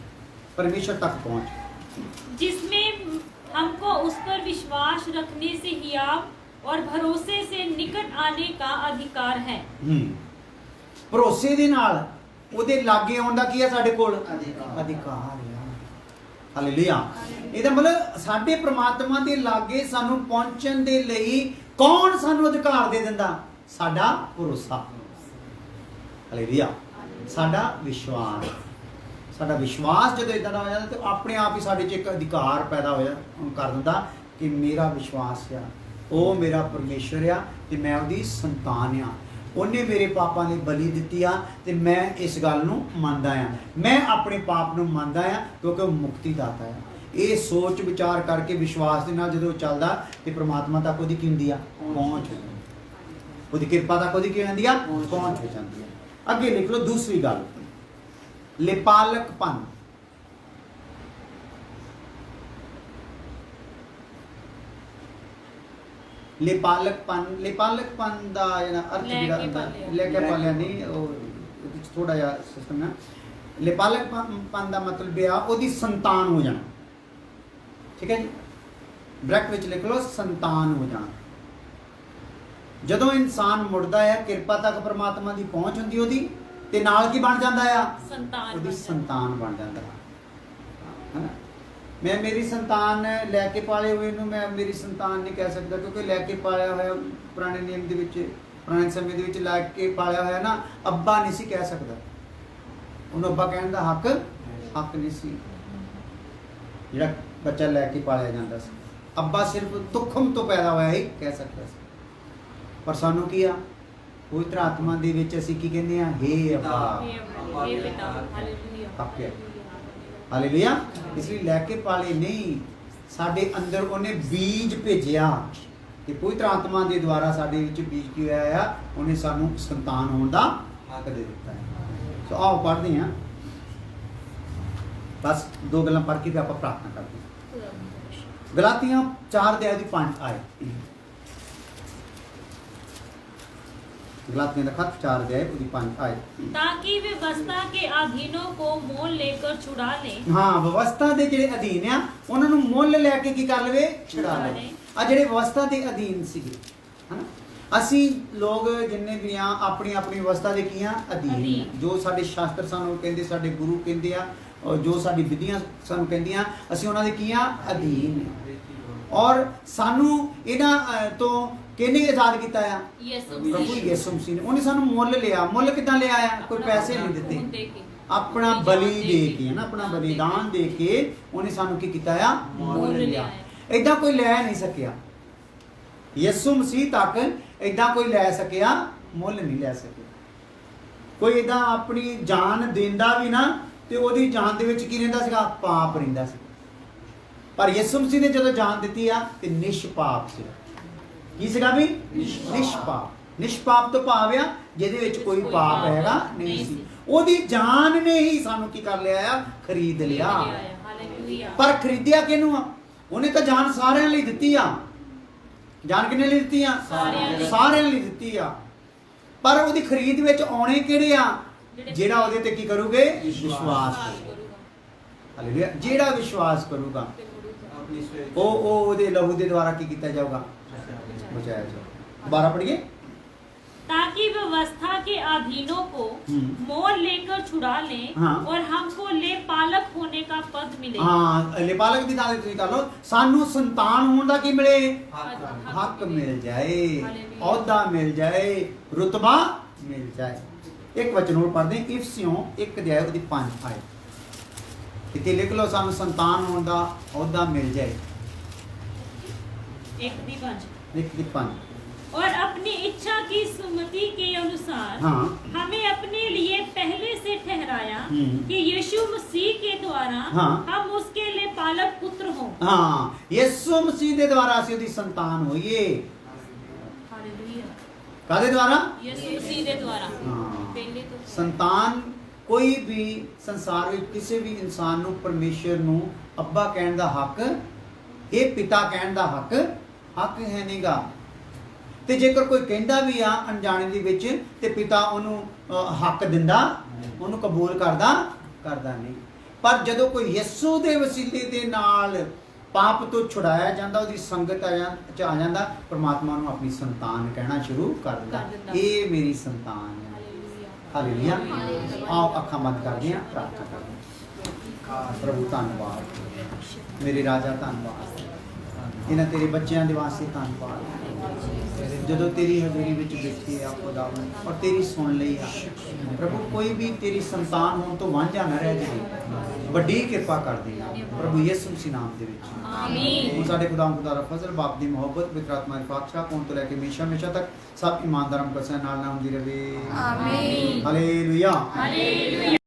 [SPEAKER 1] परमेश्वर तक पहुंच,
[SPEAKER 2] जिसमें हमको उस पर विश्वास रखने से हियाव और भरोसे से निकट आने का अधिकार है।
[SPEAKER 1] ਭਰੋਸੇ ਦੇ ਨਾਲ ਉਹਦੇ ਲਾਗੇ ਆਉਣ ਦਾ ਕੀ ਹੈ ਸਾਡੇ ਕੋਲ ਅਧਿਕਾਰ ਹੈ। ਹਾਲੇਲੂਇਆ। ਇਹਦਾ ਮਤਲਬ ਸਾਡੇ ਪ੍ਰਮਾਤਮਾ ਦੇ ਲਾਗੇ ਸਾਨੂੰ ਪਹੁੰਚਣ ਦੇ ਲਈ ਕੌਣ ਸਾਨੂੰ ਅਧਿਕਾਰ ਦੇ ਦਿੰਦਾ? ਸਾਡਾ ਭਰੋਸਾ। ਹਾਲੇਲੂਇਆ। ਸਾਡਾ ਵਿਸ਼ਵਾਸ। ਸਾਡਾ ਵਿਸ਼ਵਾਸ ਜਦੋਂ ਇਦਾਂ ਦਾ ਹੋ ਜਾਂਦਾ ਤੇ ਆਪਣੇ ਆਪ ਹੀ ਸਾਡੇ 'ਚ ਇੱਕ ਅਧਿਕਾਰ ਪੈਦਾ ਹੋਇਆ ਕਰ ਦਿੰਦਾ ਕਿ ਮੇਰਾ ਵਿਸ਼ਵਾਸ ਆ, ਉਹ ਮੇਰਾ ਪਰਮੇਸ਼ਰ ਆ ਤੇ ਮੈਂ ਉਹਦੀ ਸੰਤਾਨ ਆ। ਉਹਨੇ ਮੇਰੇ ਪਾਪਾਂ ਲਈ ਬਲੀ ਦਿੱਤੀ ਆ ਤੇ ਮੈਂ ਇਸ ਗੱਲ ਨੂੰ ਮੰਨਦਾ ਆ। ਮੈਂ ਆਪਣੇ ਪਾਪ ਨੂੰ ਮੰਨਦਾ ਆ ਕਿਉਂਕਿ ਉਹ ਮੁਕਤੀ ਦਾਤਾ ਆ। ਇਹ ਸੋਚ ਵਿਚਾਰ ਕਰਕੇ ਵਿਸ਼ਵਾਸ ਦੇ ਨਾਲ ਜਦੋਂ ਚੱਲਦਾ ਤੇ ਪ੍ਰਮਾਤਮਾ ਤੱਕ ਉਹਦੀ ਕੀ ਹੁੰਦੀ ਆ? ਪਹੁੰਚ ਹੋ ਜਾਂਦੀ। ਉਹਦੀ ਕਿਰਪਾ ਤੱਕ ਉਹਦੀ ਕੀ ਹੋ ਜਾਂਦੀ ਆ? ਪਹੁੰਚ ਹੋ ਜਾਂਦੀ ਆ। ਅੱਗੇ ਲਿਖ ਲਓ ਦੂਸਰੀ ਗੱਲ, ਲਿਪਾਲਕਪਨ। ਲਿਪਾਲਕਪਨ ਦਾ ਜਿਹੜਾ ਅਰਥ ਜਿਹੜਾ ਲੈ ਕੇ ਪਾਲਿਆ ਨਹੀਂ, ਉਹ ਥੋੜਾ ਜਿਹਾ ਸਿਸਟਮ ਹੈ। ਲਿਪਾਲਕਪਨ ਦਾ ਮਤਲਬ ਆ ਉਹਦੀ ਸੰਤਾਨ ਹੋ ਜਾਣਾ। ਠੀਕ ਹੈ ਜੀ, ਬ੍ਰੈਕਟ ਵਿੱਚ ਲਿਖ ਲਓ ਸੰਤਾਨ ਹੋ ਜਾਣਾ। ਜਦੋਂ ਇਨਸਾਨ ਮੁੜਦਾ ਹੈ ਕਿਰਪਾ ਤੱਕ ਪ੍ਰਮਾਤਮਾ ਦੀ ਪਹੁੰਚ ਹੁੰਦੀ ਉਹਦੀ, ਤੇ ਨਾਲ ਕੀ ਬਣ ਜਾਂਦਾ ਆ? ਸੰਤਾਨ। ਉਹਦੀ ਸੰਤਾਨ ਬਣ ਜਾਂਦਾ ਹੈ। ਮੈਂ ਮੇਰੀ ਸੰਤਾਨ ਲੈ ਕੇ ਪਾਲੇ ਹੋਏ ਨੂੰ ਮੈਂ ਮੇਰੀ ਸੰਤਾਨ ਨਹੀਂ ਕਹਿ ਸਕਦਾ, ਕਿਉਂਕਿ ਲੈ ਕੇ ਪਾਲਿਆ ਹੋਇਆ ਪੁਰਾਣੇ ਨਿਯਮ ਦੇ ਵਿੱਚ, ਪੁਰਾਣੇ ਸਮੇਂ ਦੇ ਵਿੱਚ ਲੈ ਕੇ ਪਾਲਿਆ ਹੋਇਆ ਨਾ, ਅੱਬਾ ਨਹੀਂ ਸੀ ਕਹਿ ਸਕਦਾ। ਉਹਨੂੰ ਅੱਬਾ ਕਹਿਣ ਦਾ ਹੱਕ ਨਹੀਂ ਸੀ। ਜਿਹੜਾ ਬੱਚਾ ਲੈ ਕੇ ਪਾਲਿਆ ਜਾਂਦਾ ਸੀ, ਅੱਬਾ ਸਿਰਫ ਤੁਖਮ ਤੋਂ ਪੈਦਾ ਹੋਇਆ ਹੀ ਕਹਿ ਸਕਦਾ ਸੀ। ਪਰ ਸਾਨੂੰ ਕੀ ਆ? ਪਵਿੱਤਰ ਆਤਮਾ ਦੇ ਵਿੱਚ ਅਸੀਂ ਕੀ ਕਹਿੰਦੇ ਆ? ਹੇ ਅੱਬਾ। ਹਾਲੇਲੂਇਆ। ਇਸ ਲਈ ਲੈ ਕੇ ਪਾਲੇ ਨਹੀਂ, ਸਾਡੇ ਅੰਦਰ ਉਹਨੇ ਬੀਜ ਭੇਜਿਆ ਕਿ ਪਵਿੱਤਰ ਆਤਮਾ ਦੇ ਦੁਆਰਾ ਸਾਡੇ ਵਿੱਚ ਬੀਜ ਕੀ ਹੋਇਆ ਆ? ਉਹਨੇ ਸਾਨੂੰ ਸੰਤਾਨ ਹੋਣ ਦਾ ਹੱਕ ਦੇ ਦਿੱਤਾ ਹੈ। ਸੋ ਆਓ ਪੜ੍ਹਦੇ ਹਾਂ, ਬਸ ਦੋ ਗੱਲਾਂ ਪੜ੍ਹ ਕੇ ਆਪਾਂ ਪ੍ਰਾਰਥਨਾ ਕਰਦੇ ਹਾਂ। ਗਲਾਤੀਆਂ 4:5 ਆਏ। गलातियों का खत 4:5 आए,
[SPEAKER 2] ताकि व्यवस्था के अधीनों को मोल लेकर छुड़ा ले।
[SPEAKER 1] हाँ, व्यवस्था ਦੇ ਜਿਹੜੇ ਅਧੀਨ ਆ ਉਹਨਾਂ ਨੂੰ ਮੁੱਲ ਲੈ ਕੇ ਕੀ ਕਰ ਲਵੇ? ਛੁਡਾ ਲਵੇ। ਆ ਜਿਹੜੇ ਵਿਵਸਥਾ ਦੇ ਅਧੀਨ ਸੀਗੇ, ਹਨਾ, ਅਸੀਂ ਲੋਕ ਜਿੰਨੇ ਵੀ ਆ ਆਪਣੀ ਆਪਣੀ ਵਿਵਸਥਾ ਦੇ ਕੀ ਆ? ਅਧੀਨ। ਜੋ ਸਾਡੇ ਸ਼ਾਸਤਰ ਸਾਨੂੰ ਕਹਿੰਦੇ, ਸਾਡੇ ਗੁਰੂ ਕਹਿੰਦੇ ਆ, ਔਰ ਜੋ ਸਾਡੀ ਵਿਧੀਆਂ ਸਾਨੂੰ ਕਹਿੰਦੀਆਂ, ਅਸੀਂ ਉਹਨਾਂ ਦੇ ਕੀ ਆ? ਅਧੀਨ। ਔਰ ਸਾਨੂੰ ਇਹਨਾਂ ਤੋਂ ਕਿਹਨੇ ਆਜ਼ਾਦ ਕੀਤਾ ਆ? ਪ੍ਰਭੂ ਯਿਸੂ ਮਸੀਹ ਨੇ। ਉਹਨੇ ਸਾਨੂੰ ਮੁੱਲ ਲਿਆ। ਮੁੱਲ ਕਿੱਦਾਂ ਲਿਆ ਆ? ਕੋਈ ਪੈਸੇ ਨਹੀਂ ਦਿੱਤੇ, ਆਪਣਾ ਬਲੀ ਦੇ ਕੇ, ਨਾ, ਆਪਣਾ ਬਲੀਦਾਨ ਦੇ ਕੇ ਉਹਨੇ ਸਾਨੂੰ ਕੀ ਕੀਤਾ ਆ? ਮੁੱਲ ਲਿਆ। ਏਦਾਂ ਕੋਈ ਲੈ ਨਹੀਂ ਸਕਿਆ। ਯਿਸੂ ਮਸੀਹ ਤੱਕ ਏਦਾਂ ਕੋਈ ਲੈ ਸਕਿਆ? ਮੁੱਲ ਨਹੀਂ ਲੈ ਸਕਿਆ। ਕੋਈ ਏਦਾਂ ਆਪਣੀ ਜਾਨ ਦਿੰਦਾ ਵੀ ਨਾ ਤੇ ਉਹਦੀ ਜਾਨ ਦੇ ਵਿੱਚ ਕੀ ਰਹਿੰਦਾ ਸੀਗਾ? ਪਾਪ ਰਹਿੰਦਾ ਸੀ। ਪਰ ਯਿਸੂ ਮਸੀਹ ਨੇ ਜਦੋਂ ਜਾਨ ਦਿੱਤੀ ਆ ਤੇ ਨਿਸ਼ਪਾਪ ਸੀ। ਕੀ ਸੀਗਾ ਵੀ? ਨਿਸ਼ਪਾਪ। ਨਿਸ਼ਪਾਪ ਤੋਂ ਭਾਵ ਆ ਜਿਹਦੇ ਵਿੱਚ ਕੋਈ ਪਾਪ ਹੈਗਾ ਨਹੀਂ ਸੀ। ਉਹਦੀ ਜਾਨ ਨੇ ਹੀ ਸਾਨੂੰ ਕੀ ਕਰ ਲਿਆ ਆ? ਖਰੀਦ ਲਿਆ। ਪਰ ਖਰੀਦਿਆ ਕਿਹਨੂੰ ਆ? ਉਹਨੇ ਤਾਂ ਜਾਨ ਸਾਰਿਆਂ ਲਈ ਦਿੱਤੀ ਆ। ਜਾਨ ਕਿਹਨੇ ਲਈ ਦਿੱਤੀ ਆ? ਸਾਰਿਆਂ ਲਈ ਦਿੱਤੀ ਆ। ਪਰ ਉਹਦੀ ਖਰੀਦ ਵਿੱਚ ਆਉਣੇ ਕਿਹੜੇ ਆ? ਜਿਹੜਾ ਉਹਦੇ ਤੇ ਕੀ ਕਰੂਗੇ? ਵਿਸ਼ਵਾਸ ਕਰੂਗਾ। ਹਾਲੇਲੂਇਆ। ਜਿਹੜਾ ਵਿਸ਼ਵਾਸ ਕਰੂਗਾ ਉਹ ਉਹਦੇ ਲਹੂ ਦੇ ਦੁਆਰਾ ਕੀ ਕੀਤਾ ਜਾਊਗਾ? बचाया जाए। 12 पढ़िए।
[SPEAKER 2] ताकि व्यवस्था के अधीनों को मोल लेकर छुड़ा लें। हाँ। और हमको लेपालक होने का पद मिले। हाँ,
[SPEAKER 1] लेपालक दी दाले तुसीं कर लो, सानू संतान होने दा की मिले? हक मिल जाए, औहदा मिल जाए, रुतबा मिल जाए। एक वचन और पढ़ दें, इफसियों 1:5 आए। इत्थे लिख लो, सानू संतान होने दा औहदा मिल जाए।
[SPEAKER 2] 1:5
[SPEAKER 1] और
[SPEAKER 2] अपनी इच्छा की सुमति के अनुसार, हाँ, हमें अपने लिए पहले से ठहराया कि यीशु मसीह के द्वारा, हाँ, हम उसके लिए पालक पुत्र हों। हाँ,
[SPEAKER 1] यीशु मसीह के द्वारा ਅਸੀਂ ਉਹਦੀ ਸੰਤਾਨ ਹੋਈਏ।
[SPEAKER 2] हालेलुया।
[SPEAKER 1] ਕਾਦੇ ਦੁਆਰਾ?
[SPEAKER 2] ਯਿਸੂ ਮਸੀਹ ਦੇ ਦੁਆਰਾ।
[SPEAKER 1] ਹਾਂ।
[SPEAKER 2] ਪਹਿਲੇ ਤੋਂ
[SPEAKER 1] ਸੰਤਾਨ ਕੋਈ ਵੀ ਸੰਸਾਰ ਵਿੱਚ ਕਿਸੇ ਵੀ ਇਨਸਾਨ ਨੂੰ ਪਰਮੇਸ਼ਰ ਨੂੰ ਅੱਬਾ ਕਹਿਣ ਦਾ ਹੱਕ, ਇਹ ਪਿਤਾ ਕਹਿਣ ਦਾ ਹੱਕ ਹੈ ਨਹੀਂਗਾ। ਤੇ ਜੇਕਰ ਕੋਈ ਕਹਿੰਦਾ ਵੀ ਆ ਅਣਜਾਣੇ ਦੇ ਵਿੱਚ ਤੇ ਪਿਤਾ ਉਹਨੂੰ ਹੱਕ ਦਿੰਦਾ, ਉਹਨੂੰ ਕਬੂਲ ਕਰਦਾ ਨਹੀਂ। ਪਰ ਜਦੋਂ ਕੋਈ ਯਿਸੂ ਦੇ ਵਸੀਲੇ ਦੇ ਨਾਲ ਪਾਪ ਤੋਂ ਛੁਡਾਇਆ ਜਾਂਦਾ, ਉਹਦੀ ਸੰਗਤ ਚ ਆ ਜਾਂਦਾ, ਪਰਮਾਤਮਾ ਨੂੰ ਆਪਣੀ ਸੰਤਾਨ ਕਹਿਣਾ ਸ਼ੁਰੂ ਕਰ ਦਿੰਦਾ, ਇਹ ਮੇਰੀ ਸੰਤਾਨ ਹੈ। ਹਾਲੇਲੂਇਆ। ਆਓ ਅੱਖਾਂ ਬੰਦ ਕਰਦੇ ਹਾਂ, ਪ੍ਰਾਰਥਨਾ ਕਰਦੇ ਹਾਂ। ਪ੍ਰਭੂ ਧੰਨਵਾਦ, ਮੇਰੇ ਰਾਜਾ ਧੰਨਵਾਦ, ਇਹਨਾਂ ਤੇਰੇ ਬੱਚਿਆਂ ਦੇ ਵਾਸਤੇ ਧੰਨਵਾਦ ਜਦੋਂ ਤੇਰੀ ਹਜ਼ੂਰੀ ਵਿੱਚ ਬੈਠੇ ਆ ਖੁਦਾਵੰਦ, ਔਰ ਤੇਰੀ ਸੁਣ ਲਈ ਆ ਪ੍ਰਭੂ। ਕੋਈ ਵੀ ਤੇਰੀ ਸੰਤਾਨ ਹੋਣ ਤੋਂ ਵਾਂਝਾ ਨਾ ਰਹਿ ਜਾਵੇ, ਵੱਡੀ ਕਿਰਪਾ ਕਰ ਦੇ ਪ੍ਰਭੂ ਯਿਸੂ ਮਸੀਹ ਨਾਮ ਦੇ ਵਿੱਚ, ਆਮੀਨ। ਸਾਡੇ ਖੁਦਾਵੰਦ ਦਾ ਫਜ਼ਲ, ਬਾਪ ਦੀ ਮੁਹੱਬਤ, ਪਵਿੱਤਰ ਆਤਮਾ ਦੀ ਪਾਤਸ਼ਾਹ ਕੋਣ ਤੋਂ ਲੈ ਕੇ ਹਮੇਸ਼ਾ ਤੱਕ ਸਭ ਇਮਾਨਦਾਰਾਂ ਨੂੰ ਨਾਲ ਹੁੰਦੀ ਰਹੇ, ਆਮੀਨ। ਹਾਲੇਲੂਇਆ।